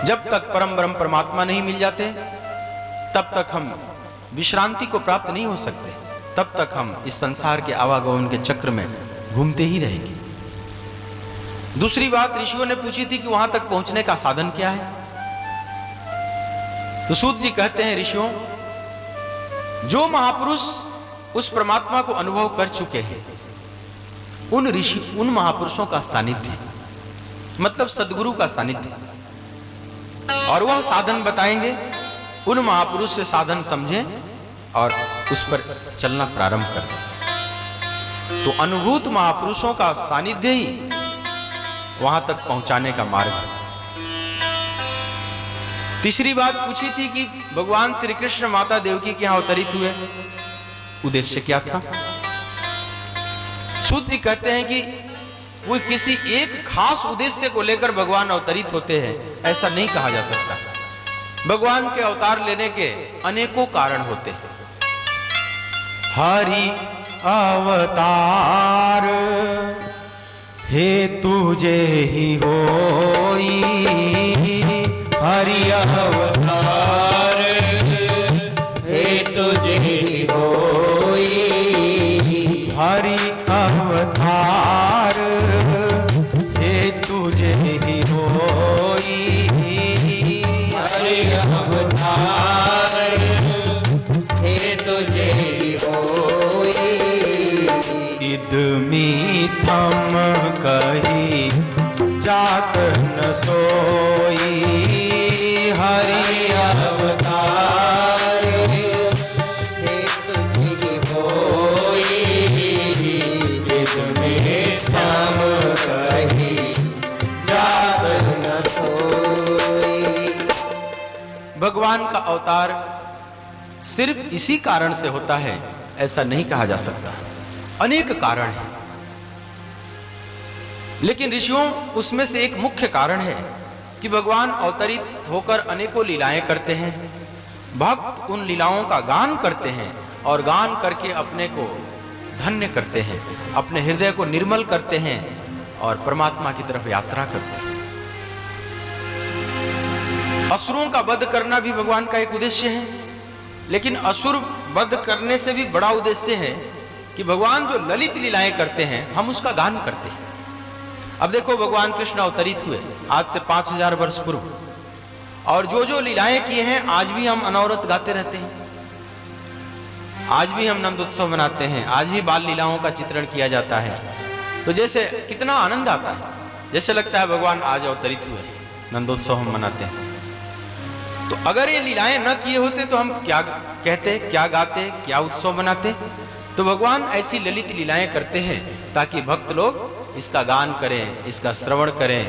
जब तक परम ब्रह्म परमात्मा नहीं मिल जाते तब तक हम विश्रांति को प्राप्त नहीं हो सकते, तब तक हम इस संसार के आवागमन के चक्र में घूमते ही रहेंगे। दूसरी बात ऋषियों ने पूछी थी कि वहां तक पहुंचने का साधन क्या है। तो सूत जी कहते हैं, ऋषियों, जो महापुरुष उस परमात्मा को अनुभव कर चुके हैं उन महापुरुषों का सानिध्य, मतलब सद्गुरु का सानिध्य, और वह साधन बताएंगे, उन महापुरुष से साधन समझें और उस पर चलना प्रारंभ करें। तो अनुभूत महापुरुषों का सानिध्य ही वहां तक पहुंचाने का मार्ग है। तीसरी बात पूछी थी कि भगवान श्री कृष्ण माता देवकी के यहां अवतरित हुए, उद्देश्य क्या था। सूत जी कहते हैं कि वो किसी एक खास उद्देश्य को लेकर भगवान अवतरित होते हैं, ऐसा नहीं कहा जा सकता। भगवान के अवतार लेने के अनेकों कारण होते हैं। हरि अवतार हे तुझे ही होई, हरि अवतार हे तुझे ही होई, हरि अवतार हे तुझे ही होई, हरि अवतार हे तुझे ही होई। इदमी थम कही जात न सोई, हरि अवतार हे तुझे ही होई, इदमी थम कही जात न सोई। भगवान का अवतार सिर्फ इसी कारण से होता है ऐसा नहीं कहा जा सकता, अनेक कारण हैं। लेकिन ऋषियों उसमें से एक मुख्य कारण है कि भगवान अवतरित होकर अनेकों लीलाएं करते हैं, भक्त उन लीलाओं का गान करते हैं और गान करके अपने को धन्य करते हैं, अपने हृदय को निर्मल करते हैं और परमात्मा की तरफ यात्रा करते हैं। असुरों का वध करना भी भगवान का एक उद्देश्य है, लेकिन असुर वध करने से भी बड़ा उद्देश्य है कि भगवान जो ललित लीलाएं करते हैं हम उसका गान करते हैं। अब देखो, भगवान कृष्ण अवतरित हुए आज से 5000 वर्ष पूर्व, और जो जो लीलाएं किए हैं आज भी हम अनवरत गाते रहते हैं। आज भी हम नंदोत्सव मनाते हैं, आज भी बाल लीलाओं का चित्रण किया जाता है। तो जैसे कितना आनंद आता है, जैसे लगता है भगवान आज अवतरित हुए, नंदोत्सव हम मनाते हैं। तो अगर ये लीलाएं न किए होते तो हम क्या कहते, क्या गाते, क्या उत्सव मनाते। तो भगवान ऐसी ललित लीलाएं करते हैं ताकि भक्त लोग इसका गान करें, इसका श्रवण करें,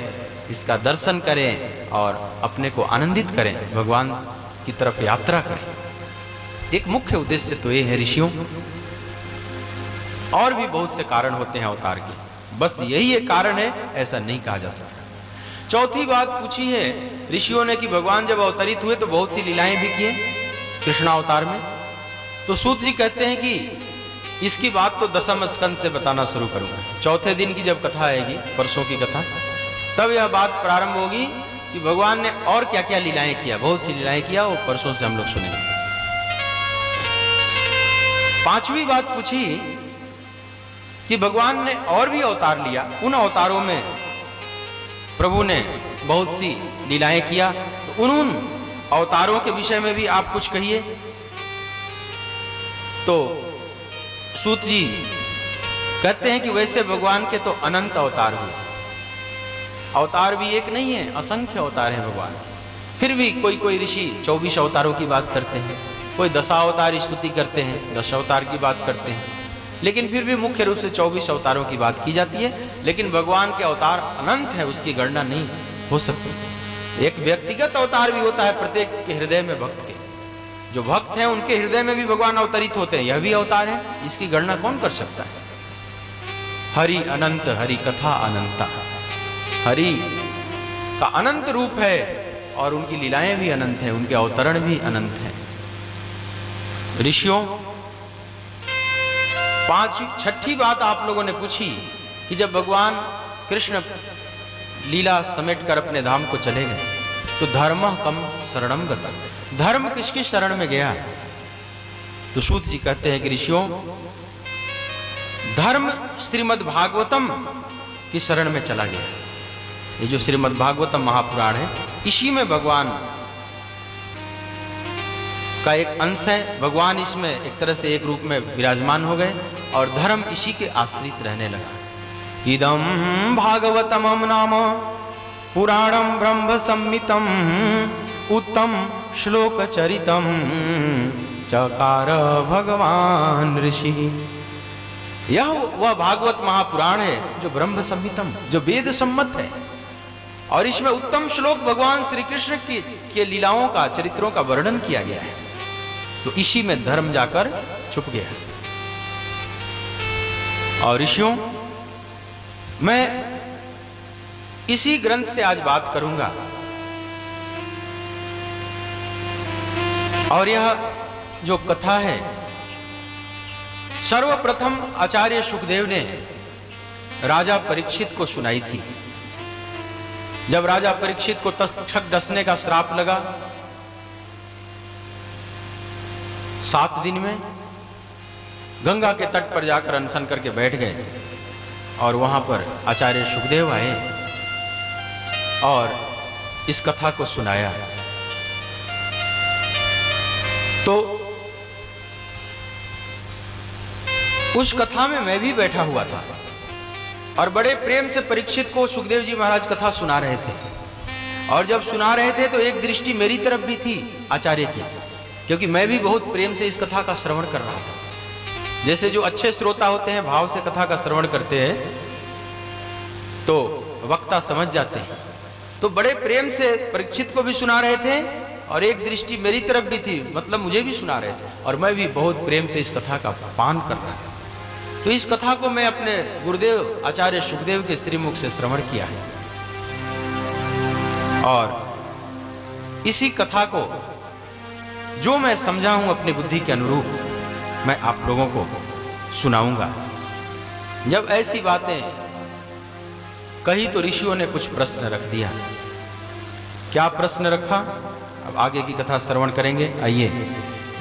इसका दर्शन करें और अपने को आनंदित करें, भगवान की तरफ यात्रा करें। एक मुख्य उद्देश्य तो ये है ऋषियों। और भी बहुत से कारण होते हैं अवतार के, बस यही एक कारण है ऐसा नहीं कहा जा सकता। चौथी बात पूछी है ऋषियों ने कि भगवान जब अवतरित हुए तो बहुत सी लीलाएं भी किए कृष्णावतार में। तो सूत जी कहते हैं कि इसकी बात तो दशम स्कंद से बताना शुरू करूंगा। चौथे दिन की जब कथा आएगी, परसों की कथा, तब यह बात प्रारंभ होगी कि भगवान ने और क्या क्या लीलाएं किया। बहुत सी लीलाएं किया, वो परसों से हम लोग सुनेंगे। पांचवी बात पूछी कि भगवान ने और भी अवतार लिया, उन अवतारों में प्रभु ने बहुत सी लीलाएं किया, तो उन अवतारों के विषय में भी आप कुछ कहिए। तो सूत जी कहते हैं कि वैसे भगवान के तो अनंत अवतार हुए, अवतार भी एक नहीं है, असंख्य अवतार है भगवान। फिर भी कोई कोई ऋषि 24 अवतारों की बात करते हैं, कोई दशावतार स्तुति करते हैं, 10 अवतार की बात करते हैं, लेकिन फिर भी मुख्य रूप से 24 अवतारों की बात की जाती है। लेकिन भगवान के अवतार अनंत है, उसकी गणना नहीं हो सकती। एक व्यक्तिगत अवतार भी होता है प्रत्येक के हृदय में, भक्त के जो भक्त हैं उनके हृदय में भी भगवान अवतरित होते हैं, यह भी अवतार है, इसकी गणना कौन कर सकता है। हरि अनंत, हरि कथा अनंता, हरि का अनंत रूप है और उनकी लीलाएं भी अनंत हैं, उनके अवतरण भी अनंत हैं। ऋषियों छठी बात आप लोगों ने पूछी कि जब भगवान कृष्ण लीला समेट कर अपने धाम को चले गए तो धर्म कम शरणम गता, धर्म किसकी शरण में गया? तो सूत जी कहते हैं कि ऋषियों, धर्म श्रीमद् भागवतम की शरण में चला गया। ये जो श्रीमद् भागवतम महापुराण है, इसी में भगवान का एक अंश है। भगवान इसमें एक तरह से एक रूप में विराजमान हो गए और धर्म इसी के आश्रित रहने लगा। इदम भागवतम नाम पुराणम ब्रह्म संहितम उत्तम श्लोक चरितम चकार भगवान ऋषि। यह वह भागवत महापुराण है जो ब्रह्म संहितम, जो वेद सम्मत है, और इसमें उत्तम श्लोक भगवान श्री कृष्ण के लीलाओं का, चरित्रों का वर्णन किया गया है। तो इसी में धर्म जाकर छुप गया। और ऋषियों, मैं इसी ग्रंथ से आज बात करूंगा। और यह जो कथा है, सर्वप्रथम आचार्य सुखदेव ने राजा परीक्षित को सुनाई थी। जब राजा परीक्षित को तक्षक डसने का श्राप लगा, 7 दिन में गंगा के तट पर जाकर अनशन करके बैठ गए और वहां पर आचार्य सुखदेव आए और इस कथा को सुनाया। तो उस कथा में मैं भी बैठा हुआ था और बड़े प्रेम से परीक्षित को सुखदेव जी महाराज कथा सुना रहे थे। और जब सुना रहे थे तो एक दृष्टि मेरी तरफ भी थी आचार्य की, क्योंकि मैं भी बहुत प्रेम से इस कथा का श्रवण कर रहा था। जैसे जो अच्छे श्रोता होते हैं, भाव से कथा का श्रवण करते हैं तो वक्ता समझ जाते हैं। तो बड़े प्रेम से परीक्षित को भी सुना रहे थे और एक दृष्टि मेरी तरफ भी थी, मतलब मुझे भी सुना रहे थे और मैं भी बहुत प्रेम से इस कथा का पान कर रहा था। तो इस कथा को मैं अपने गुरुदेव आचार्य सुखदेव के श्रीमुख से श्रवण किया है और इसी कथा को जो मैं समझा हूं अपनी बुद्धि के अनुरूप मैं आप लोगों को सुनाऊंगा। जब ऐसी बातें कही तो ऋषियों ने कुछ प्रश्न रख दिया। क्या प्रश्न रखा, अब आगे की कथा श्रवण करेंगे। आइए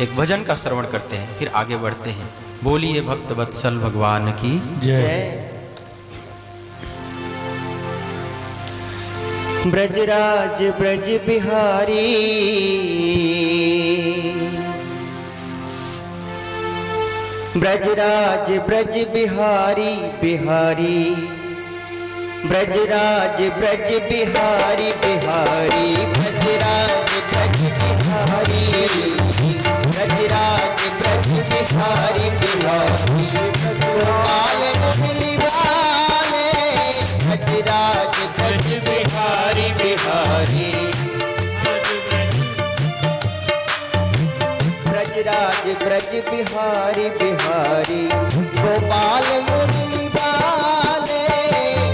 एक भजन का श्रवण करते हैं, फिर आगे बढ़ते हैं। बोलिए भक्त वत्सल भगवान की जय। ब्रजराज ब्रज बिहारी, ब्रजराज ब्रज बिहारी बिहारी, ब्रजराज ब्रज बिहारी बिहारी, ब्रजराज ब्रज बिहारी, ब्रजराज ब्रज बिहारी बिहारी, गोपाल मुरली वाले, ब्रजराज ब्रज बिहारी बिहारी, ब्रजराज ब्रज बिहारी बिहारी, गोपाल मुरली वाले,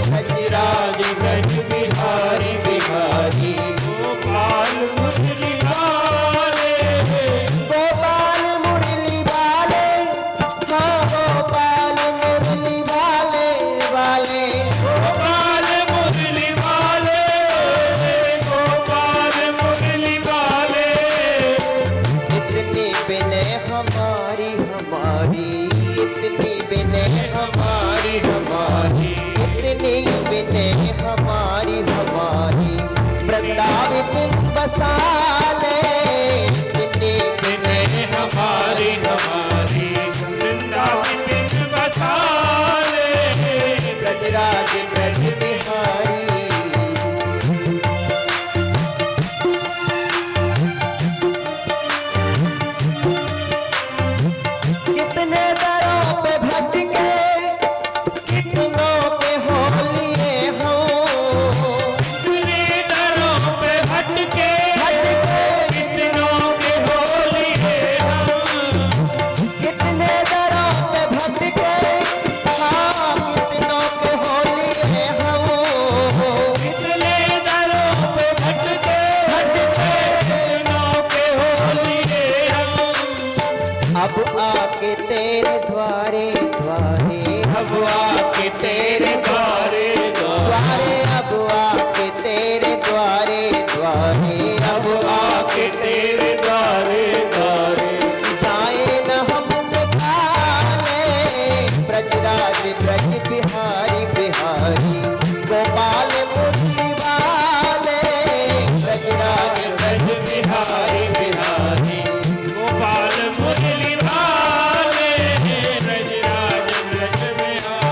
ब्रजराज ब्रज बिहारी बिहारी, गोपाल मुरली वाले, गोपाल मुरली वाले, हाँ गोपाल मुरली वाले वाले, गोपाल मुरली वाले, गोपाल मुरली वाले। इतनी विनय हमारी हमारी, इतनी विनय हमारी हमारी, इतनी विनय हमारी हमारी, वृंदावन बसाले, इतनी विनय हमारी हमारी, वृंदावन बसाले, ब्रजराज ब्रज बिहारी। कितने दरों पे भटके, कितनों के हो लिए हो, कितने दरों पे भटके, कितनों के हो लिए हो, कितने दरों पे भटके, हाँ कितनों के हो लिए हो, कितने दरों पे भटके, कितनों के हो लिए हो। अब आके तेरे द्वारे अब आके तेरे द्वारे द्वारे, अब आके तेरे द्वारे द्वारे, अब आके तेरे द्वारे द्वारे। जाए न हम निकाले ब्रजराज ब्रज बिहारी बिहारी, गोपाल मुरली वाले ब्रजराज ब्रज बिहारी बिहारी, गोपाल मुरली वाले ब्रजराज ब्रज बिहारी।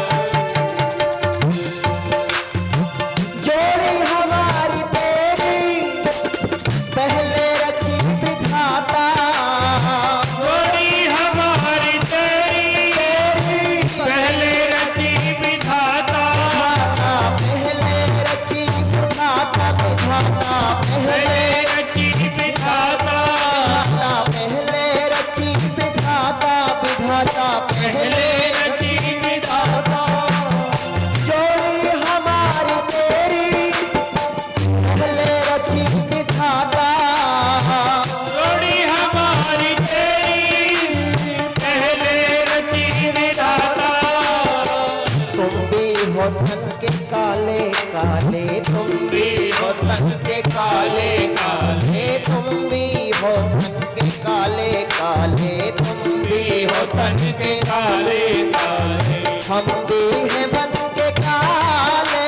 जोड़ी हमारी तेरी पहले रची विधाता, जोड़ी हमारी तेरी पहले रची विधाता, पहले रची विधाता विधाता, पहले रची विधाता, पहले रची विधाता विधाता, पहले रची विधाता। जोड़ी हमारी तेरी पहले रची विधाता, जोड़ी हमारी तेरी पहले रची विधाता। तुम भी हो तन के काले काले, तुम भी हो तन के काले काले, तुम भी हो तन के काले काले, तुम भी हो तन के काले काले। हम भी हैं बन के काले,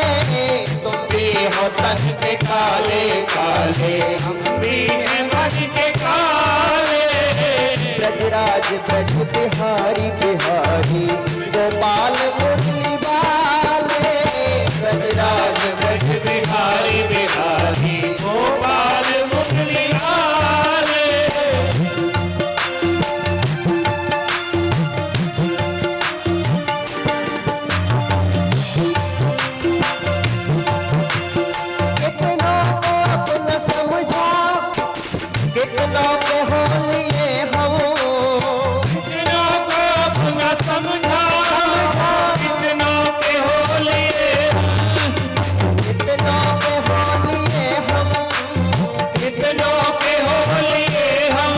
तुम भी हो तन के काले काले, हम भी हैं बन के काले। ब्रजराज ब्रज बिहारी बिहारी, गोपाल मुरली वाले ब्रजराज ब्रज बिहारी बिहारी, गोपाल मुरली वाले। कितनों को अपना समझा, कितनों के हो लिए हम, कितनों को अपना समझा, कितनों के हो लिए हम, कितनों के हो लिए हम, कितनों के हो लिए हम,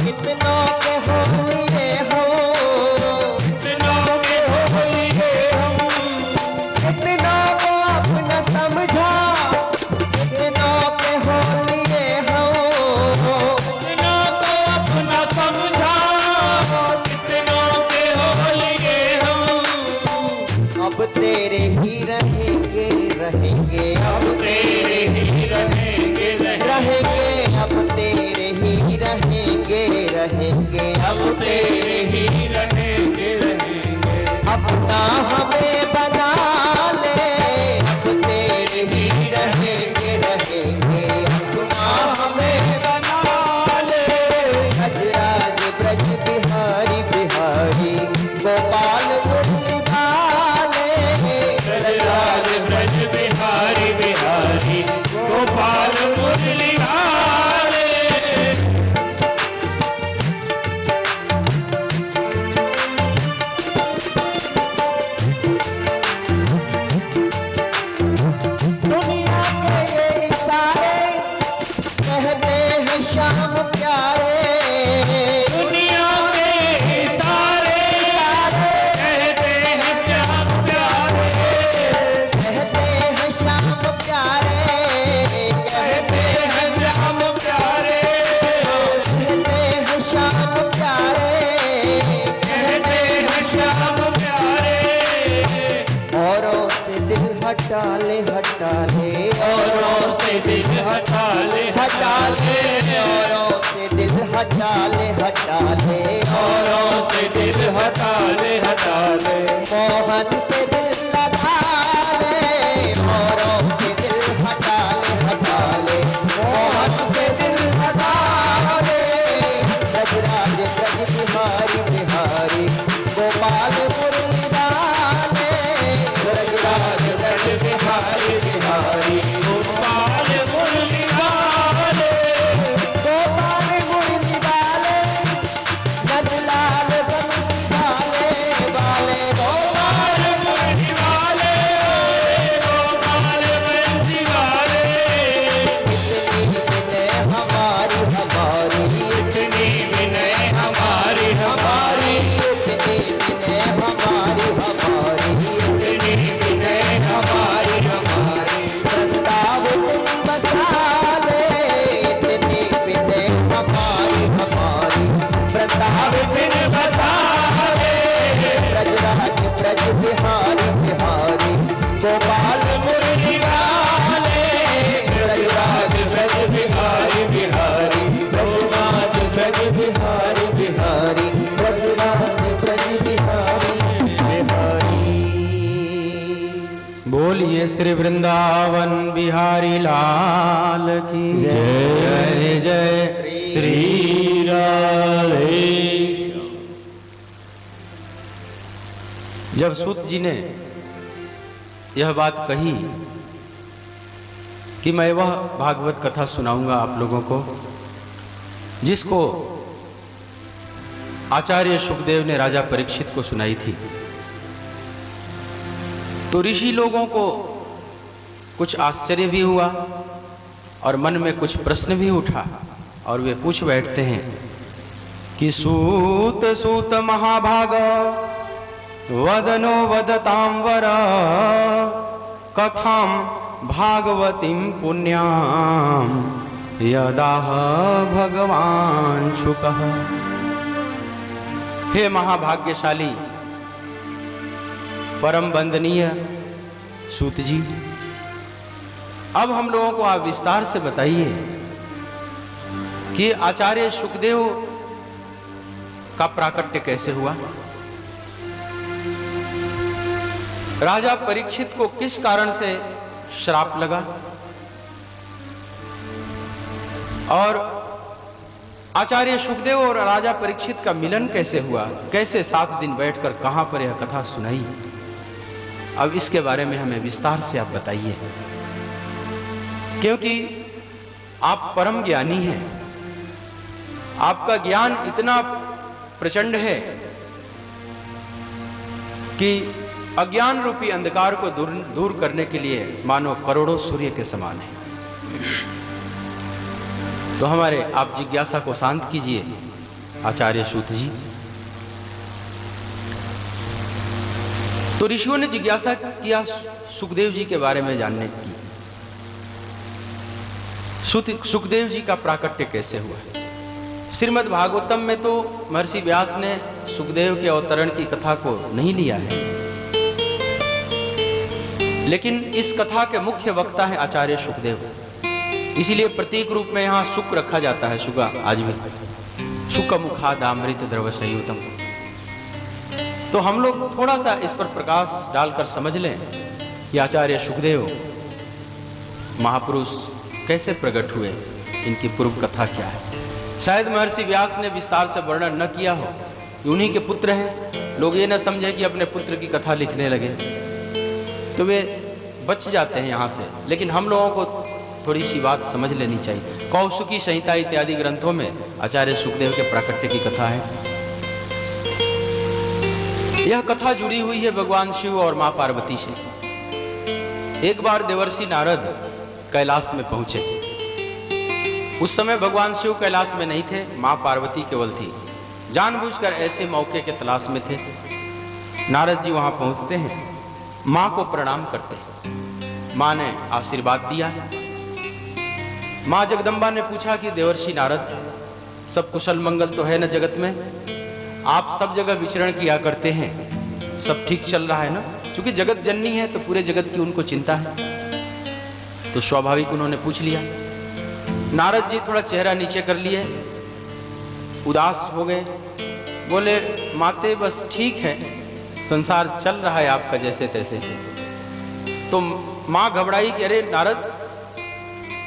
कितनों के हो लिए हम, कितनों के हो लिए हम। कितनों को अपना समझा, कितनों के हो लिए हम, कितनों को अपना समझा, कितनों के हो लिए हम। अब तेरे ही रहेंगे रहेंगे, अब तेरे ही रहेंगे रहेंगे, अब तेरे ही रहेंगे रहेंगे, अब तेरे ही रहेंगे रहेंगे। अपना हमें बना ले, अब तेरे ही रहेंगे रहेंगे, अपना हमें बना ले। ब्रजराज ब्रज बिहारी बिहारी, गोपाल मुरली वाले ब्रजराज ब्रज बिहारी बिहारी, गोपाल मुरली वाले। दुनिया के ये इशारे कहते हैं शाम प्यारे, दुनिया के इशारे कहते हैं शाम प्यारे, कहते हैं शाम प्यारे, कहते हैं शाम प्यारे, कहते हैं शाम प्यारे, कहते हैं शाम प्यारे। औरों से दिल हटा ले हटा ले, औरों से दिल हटा ले हटा ले, औरों से दिल हटा ले हटा ले, औरों से दिल हटा ले हटा ले। मोहन से दिल लगा ले, औरों से दिल हटा ले हटा ले, मोहन से दिल हटा ले। ब्रजराज ब्रज बिहारी बिहारी, गोपाल मुरली वाले ब्रजराज ब्रज बिहारी बिहारी, गोपाल मुरली वाले, गोपाल मुरली वाले, नंदलाल बंसी वाले वाले, गोपाल मुरली वाले, गोपाल बंसी वाले। इतनी विनय हमारी हमारी, इतनी विनय हमारी हमारी, इतनी विनय हमारी हमारी। श्री वृंदावन बिहारी लाल की जय। जय श्री राधे। जब सूत जी ने यह बात कही कि मैं वह भागवत कथा सुनाऊंगा आप लोगों को जिसको आचार्य सुखदेव ने राजा परीक्षित को सुनाई थी, तो ऋषि लोगों को कुछ आश्चर्य भी हुआ और मन में कुछ प्रश्न भी उठा और वे पूछ बैठते हैं कि सूत सूत महाभाग वदनो वदतां वर कथां भागवतीं पुण्यां यदाह भगवान शुकः। हे महाभाग्यशाली परम वंदनीय सूत जी, अब हम लोगों को आप विस्तार से बताइए कि आचार्य सुखदेव का प्राकट्य कैसे हुआ, राजा परीक्षित को किस कारण से श्राप लगा और आचार्य सुखदेव और राजा परीक्षित का मिलन कैसे हुआ, कैसे 7 दिन बैठकर कहां पर यह कथा सुनाई। अब इसके बारे में हमें विस्तार से आप बताइए, क्योंकि आप परम ज्ञानी हैं, आपका ज्ञान इतना प्रचंड है कि अज्ञान रूपी अंधकार को दूर करने के लिए मानो करोड़ों सूर्य के समान है। तो हमारे आप जिज्ञासा को शांत कीजिए आचार्य सूत जी। तो ऋषियों ने जिज्ञासा किया सुखदेव जी के बारे में जानने की, सुखदेव जी का प्राकट्य कैसे हुआ। श्रीमद् भागवतम में तो महर्षि व्यास ने सुखदेव के अवतरण की कथा को नहीं लिया है, लेकिन इस कथा के मुख्य वक्ता है आचार्य सुखदेव, इसीलिए प्रतीक रूप में यहां शुक रखा जाता है, शुगा आज भी, शुक मुखादामृत द्रव संयुतम। तो हम लोग थोड़ा सा इस पर प्रकाश डालकर समझ लें कि आचार्य सुखदेव महापुरुष कैसे प्रकट हुए, इनकी पूर्व कथा क्या है। शायद महर्षि व्यास ने विस्तार से वर्णन न किया हो कि उन्हीं के पुत्र हैं, लोग ये न समझे कि अपने पुत्र की कथा लिखने लगे, तो वे बच जाते हैं यहाँ से। लेकिन हम लोगों को थोड़ी सी बात समझ लेनी चाहिए। कौसुकी संहिता इत्यादि ग्रंथों में आचार्य सुखदेव के प्राकट्य की कथा है। यह कथा जुड़ी हुई है भगवान शिव और मां पार्वती से। एक बार देवर्षि नारद कैलाश में पहुंचे। उस समय भगवान शिव कैलाश में नहीं थे, मां पार्वती केवल थी। जानबूझकर ऐसे मौके के तलाश में थे। नारद जी वहां पहुंचते हैं, मां को प्रणाम करते हैं। मां ने आशीर्वाद दिया। मां जगदम्बा ने पूछा कि देवर्षि नारद, सब कुशल मंगल तो है न जगत में? आप सब जगह विचरण किया करते हैं, सब ठीक चल रहा है ना? क्योंकि जगत जननी है तो पूरे जगत की उनको चिंता है, तो स्वाभाविक उन्होंने पूछ लिया। नारद जी थोड़ा चेहरा नीचे कर लिए, उदास हो गए, बोले माते बस ठीक है, संसार चल रहा है आपका जैसे तैसे। तो मां घबराई कि अरे नारद,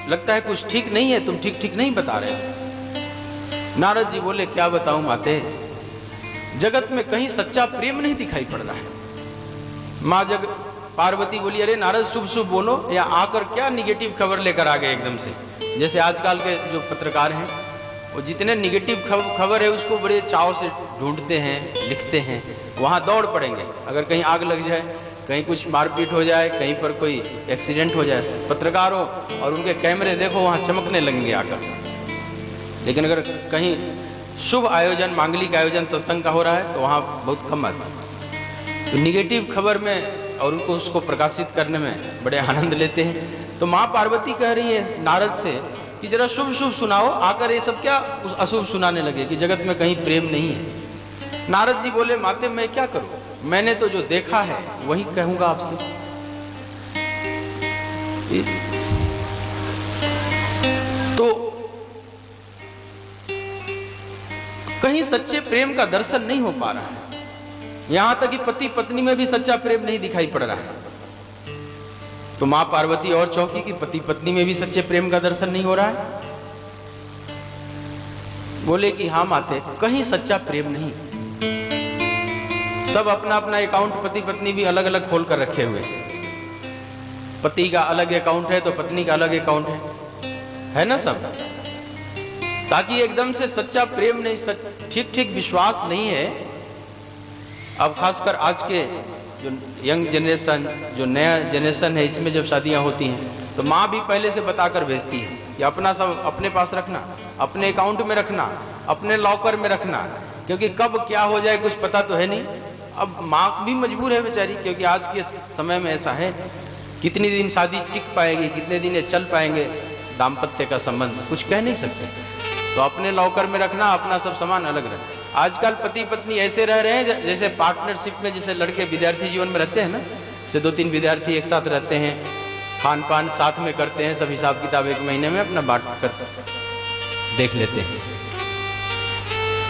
लगता है कुछ ठीक नहीं है, तुम ठीक नहीं बता रहे हो। नारद जी बोले क्या बताऊं माते, जगत में कहीं सच्चा प्रेम नहीं दिखाई पड़ रहा है। मां पार्वती बोली अरे नारद शुभ शुभ बोलो, या आकर क्या निगेटिव खबर लेकर आ गए एकदम से। जैसे आजकल के जो पत्रकार हैं वो जितने निगेटिव खबर है उसको बड़े चाव से ढूंढते हैं, लिखते हैं, वहां दौड़ पड़ेंगे। अगर कहीं आग लग जाए, कहीं कुछ मारपीट हो जाए, कहीं पर कोई एक्सीडेंट हो जाए, पत्रकारों और उनके कैमरे देखो वहां चमकने लगेंगे आकर। लेकिन अगर कहीं शुभ आयोजन, मांगलिक आयोजन सत्संग का हो रहा है तो वहां बहुत कम आता है। तो निगेटिव खबर में और उनको उसको प्रकाशित करने में बड़े आनंद लेते हैं। तो माँ पार्वती कह रही है नारद से कि जरा शुभ शुभ सुनाओ, आकर ये सब क्या अशुभ सुनाने लगे कि जगत में कहीं प्रेम नहीं है। नारद जी बोले माते मैं क्या करूं, मैंने तो जो देखा है वही कहूंगा आपसे। तो कहीं सच्चे प्रेम का दर्शन नहीं हो पा रहा है, यहां तक कि पति पत्नी में भी सच्चा प्रेम नहीं दिखाई पड़ रहा है। तो मां पार्वती और चौंकी कि पति पत्नी में भी सच्चे प्रेम का दर्शन नहीं हो रहा है। बोले कि हाँ माते, कहीं सच्चा प्रेम नहीं। सब अपना अपना अकाउंट पति पत्नी भी अलग अलग खोल कर रखे हुए। पति का अलग अकाउंट है तो पत्नी का अलग अकाउंट है ना सब, ताकि एकदम से सच्चा प्रेम नहीं, ठीक ठीक विश्वास नहीं है। अब खासकर आज के जो यंग जनरेशन, जो नया जनरेशन है, इसमें जब शादियां होती हैं तो माँ भी पहले से बताकर भेजती है कि अपना सब अपने पास रखना, अपने अकाउंट में रखना, अपने लॉकर में रखना, क्योंकि कब क्या हो जाए कुछ पता तो है नहीं। अब माँ भी मजबूर है बेचारी, क्योंकि आज के समय में ऐसा है, कितनी दिन शादी टिक पाएगी, कितने दिन ये चल पाएंगे दाम्पत्य का संबंध, कुछ कह नहीं सकते। तो अपने लॉकर में रखना, अपना सब सामान अलग रखना। आजकल पति पत्नी ऐसे रह रहे हैं जैसे पार्टनरशिप में, जैसे लड़के विद्यार्थी जीवन में रहते हैं ना, जैसे 2-3 विद्यार्थी एक साथ रहते हैं, खान पान साथ में करते हैं, सब हिसाब किताब एक महीने में अपना बांट कर देख लेते हैं।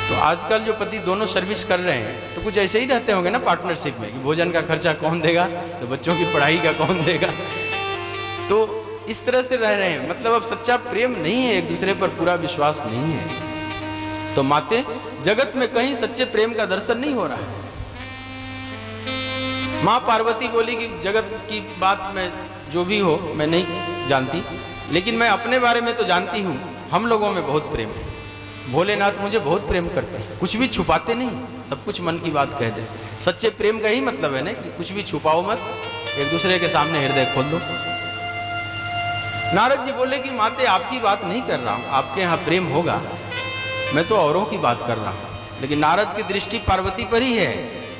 तो आजकल जो पति दोनों सर्विस कर रहे हैं तो कुछ ऐसे ही रहते होंगे ना पार्टनरशिप में, कि भोजन का खर्चा कौन देगा, तो बच्चों की पढ़ाई का कौन देगा। तो इस तरह से रह रहे हैं, मतलब अब सच्चा प्रेम नहीं है, एक दूसरे पर पूरा विश्वास नहीं है। तो माते, जगत में कहीं सच्चे प्रेम का दर्शन नहीं हो रहा है। मां पार्वती बोली कि जगत की बात में जो भी हो मैं नहीं जानती, लेकिन मैं अपने बारे में तो जानती हूं, हम लोगों में बहुत प्रेम है। भोलेनाथ मुझे बहुत प्रेम करते हैं, कुछ भी छुपाते नहीं, सब कुछ मन की बात कह दे। सच्चे प्रेम का ही मतलब है ना कि कुछ भी छुपाओ मत, एक दूसरे के सामने हृदय खोल दो। नारद जी बोले कि माते आपकी बात नहीं कर रहा हूं, आपके यहाँ प्रेम होगा, मैं तो औरों की बात कर रहा हूं। लेकिन नारद की दृष्टि पार्वती पर ही है।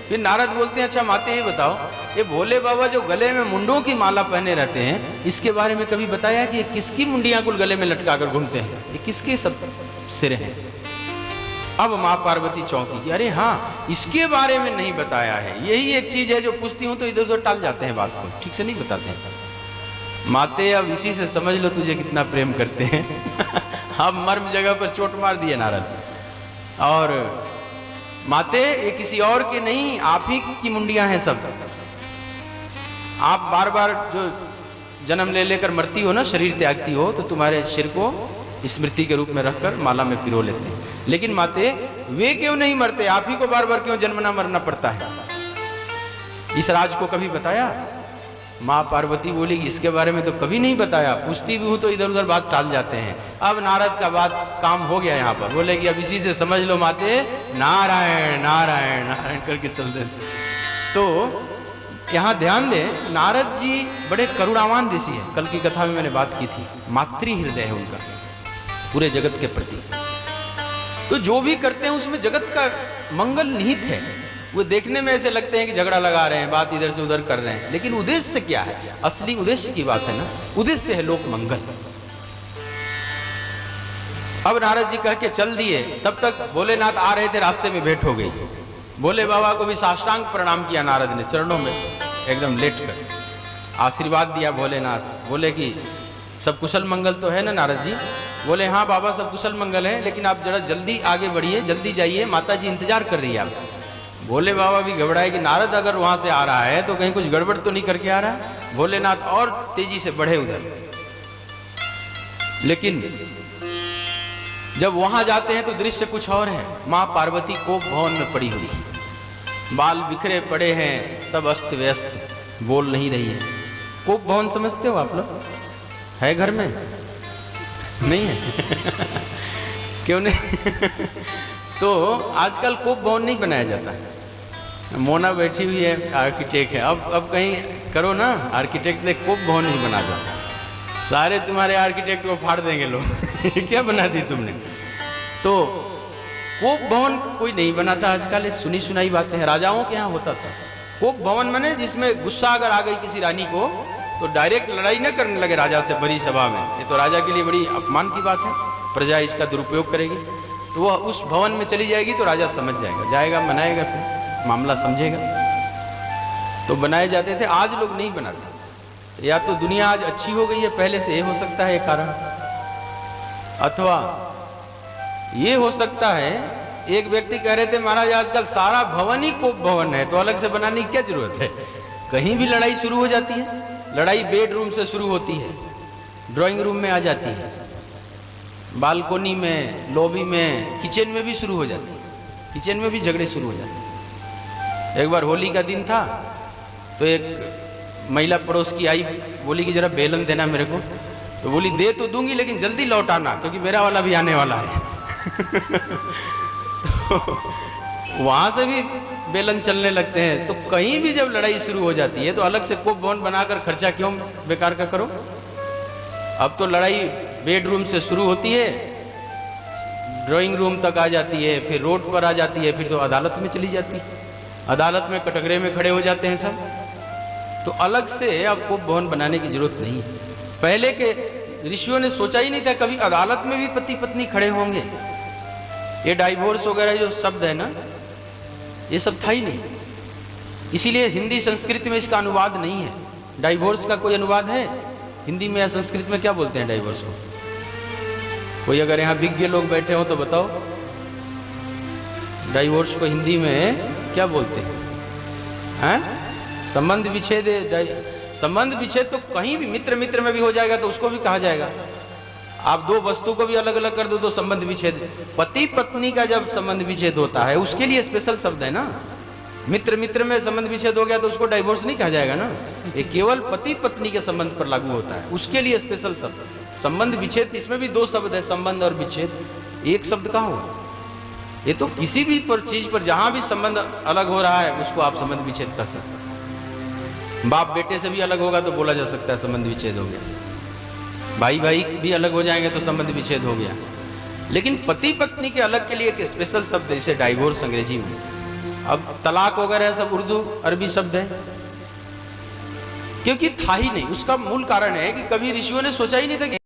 फिर नारद बोलते हैं, अच्छा माते ये बताओ, ये भोले बाबा जो गले में मुंडों की माला पहने रहते हैं, इसके बारे में कभी बताया कि ये किसकी मुंडियां कुल गले में लटका कर घूमते हैं, ये किसके सब सिर हैं? अब मां पार्वती चौंकी कि अरे हाँ, इसके बारे में नहीं बताया है। यही एक चीज है जो पूछती हूं तो इधर उधर टाल जाते हैं, बात को ठीक से नहीं बताते हैं। माते अब इसी से समझ लो तुझे कितना प्रेम करते हैं। अब मर्म जगह पर चोट मार दिए नारद। और माते, ये किसी और के नहीं, आप ही की मुंडियां हैं सब। आप बार बार जो जन्म ले लेकर मरती हो ना, शरीर त्यागती हो, तो तुम्हारे सिर को स्मृति के रूप में रखकर माला में पिरो लेते हैं। लेकिन माते, वे क्यों नहीं मरते? आप ही को बार बार क्यों जन्मना मरना पड़ता है? इस राज को कभी बताया? मां पार्वती बोली कि इसके बारे में तो कभी नहीं बताया, पूछती भी हूं तो इधर उधर बात टाल जाते हैं। अब नारद का बात काम हो गया यहाँ पर। बोले कि अब इसी से समझ लो माते, नारायण नारायण नारायण करके चल दे। तो यहाँ ध्यान दें, नारद जी बड़े करुणावान ऋषि हैं। कल की कथा में मैंने बात की थी, मातृ हृदय है उनका पूरे जगत के प्रति। तो जो भी करते हैं उसमें जगत का मंगल निहित है। वो देखने में ऐसे लगते हैं कि झगड़ा लगा रहे हैं, बात इधर से उधर कर रहे हैं, लेकिन उद्देश्य क्या है? असली उद्देश्य की बात है ना, उद्देश्य है लोक मंगल। अब नारद जी कह के चल दिए, तब तक भोलेनाथ आ रहे थे, रास्ते में भेंट हो गई। भोले बाबा को भी साष्टांग प्रणाम किया नारद ने, चरणों में एकदम लेट कर आशीर्वाद दिया भोलेनाथ। बोले कि सब कुशल मंगल तो है ना नारद जी? बोले हाँ बाबा, सब कुशल मंगल है, लेकिन आप जरा जल्दी आगे बढ़िए, जल्दी जाइए, माता जी इंतजार कर रही है आप। भोले बाबा भी घबराए कि नारद अगर वहां से आ रहा है तो कहीं कुछ गड़बड़ तो नहीं करके आ रहा है। भोलेनाथ और तेजी से बढ़े उधर। लेकिन जब वहां जाते हैं तो दृश्य कुछ और है। मां पार्वती कोप भवन में पड़ी हुई, बाल बिखरे पड़े हैं, सब अस्त व्यस्त, बोल नहीं रही है। कोप भवन समझते हो आप लोग? है घर में? नहीं है? क्यों नहीं? तो आजकल कोप भवन नहीं बनाया जाता। मोना बैठी हुई है, आर्किटेक्ट है। अब कहीं करो ना आर्किटेक्ट ने कोप भवन नहीं बना जाता, सारे तुम्हारे आर्किटेक्ट को फाड़ देंगे लोग। क्या बना दी तुमने? तो कोप भवन कोई नहीं बनाता आजकल, सुनी सुनाई बातें हैं। राजाओं के यहाँ होता था कोप भवन, माने जिसमें गुस्सा अगर आ गई किसी रानी को तो डायरेक्ट लड़ाई न करने लगे राजा से बड़ी सभा में। ये तो राजा के लिए बड़ी अपमान की बात है, प्रजा इसका दुरुपयोग करेगी। तो वह उस भवन में चली जाएगी तो राजा समझ जाएगा, जाएगा मनाएगा, फिर मामला समझेगा। तो बनाए जाते थे, आज लोग नहीं बनाते। या तो दुनिया आज अच्छी हो गई है पहले से, ये हो सकता है एक कारण, अथवा ये हो सकता है एक व्यक्ति कह रहे थे महाराज आजकल सारा भवन ही कोप भवन है, तो अलग से बनाने की क्या जरूरत है? कहीं भी लड़ाई शुरू हो जाती है। लड़ाई बेडरूम से शुरू होती है, ड्राइंग रूम में आ जाती है, बालकोनी में, लॉबी में, किचन में भी शुरू हो जाती है। किचन में भी झगड़े शुरू हो जाते हैं। एक बार होली का दिन था तो एक महिला पड़ोस की आई, बोली कि जरा बेलन देना मेरे को। तो बोली दे तो दूंगी लेकिन जल्दी लौट आना क्योंकि मेरा वाला भी आने वाला है। तो वहां से भी बेलन चलने लगते हैं। तो कहीं भी जब लड़ाई शुरू हो जाती है तो अलग से कोप भवन बनाकर खर्चा क्यों बेकार का करो। अब तो लड़ाई बेडरूम से शुरू होती है, ड्राइंग रूम तक आ जाती है, फिर रोड पर आ जाती है, फिर तो अदालत में चली जाती है। अदालत में कटघरे में खड़े हो जाते हैं सब। तो अलग से अब कोप भवन बनाने की जरूरत नहीं है। पहले के ऋषियों ने सोचा ही नहीं था कभी अदालत में भी पति पत्नी खड़े होंगे। ये डाइवोर्स वगैरह जो शब्द है ना, ये सब था ही नहीं। इसीलिए हिंदी संस्कृत में इसका अनुवाद नहीं है। डाइवोर्स का कोई अनुवाद है हिंदी में या संस्कृत में? क्या बोलते हैं डाइवोर्स को? कोई अगर यहाँ विज्ञ लोग बैठे हो तो बताओ, डाइवोर्स को हिंदी में क्या बोलते हैं? संबंध विच्छेद। संबंध विच्छेद तो कहीं भी मित्र मित्र में भी हो जाएगा तो उसको भी कहा जाएगा। आप दो वस्तु को भी अलग अलग कर दो तो संबंध विच्छेद। पति पत्नी का जब संबंध विच्छेद होता है उसके लिए स्पेशल शब्द है ना। मित्र मित्र में संबंध विच्छेद हो गया तो उसको डाइवोर्स नहीं कहा जाएगा ना। ये केवल पति पत्नी के संबंध पर लागू होता है, उसके लिए स्पेशल शब्द। संबंध विच्छेद, इसमें भी दो शब्द है, संबंध और विच्छेद। एक शब्द कहाँ हो? ये तो किसी भी पर चीज पर जहां भी संबंध अलग हो रहा है उसको आप संबंध विच्छेद कर सकते हैं। बाप बेटे से भी अलग होगा तो बोला जा सकता है संबंध विच्छेद हो गया। भाई भाई भी अलग हो जाएंगे तो संबंध विच्छेद हो गया। लेकिन पति पत्नी के अलग के लिए एक स्पेशल शब्द है, जैसे डाइवोर्स अंग्रेजी में। अब तलाक वगैरह सब उर्दू अरबी शब्द है क्योंकि था ही नहीं। उसका मूल कारण है कि कभी ऋषियों ने सोचा ही नहीं था कि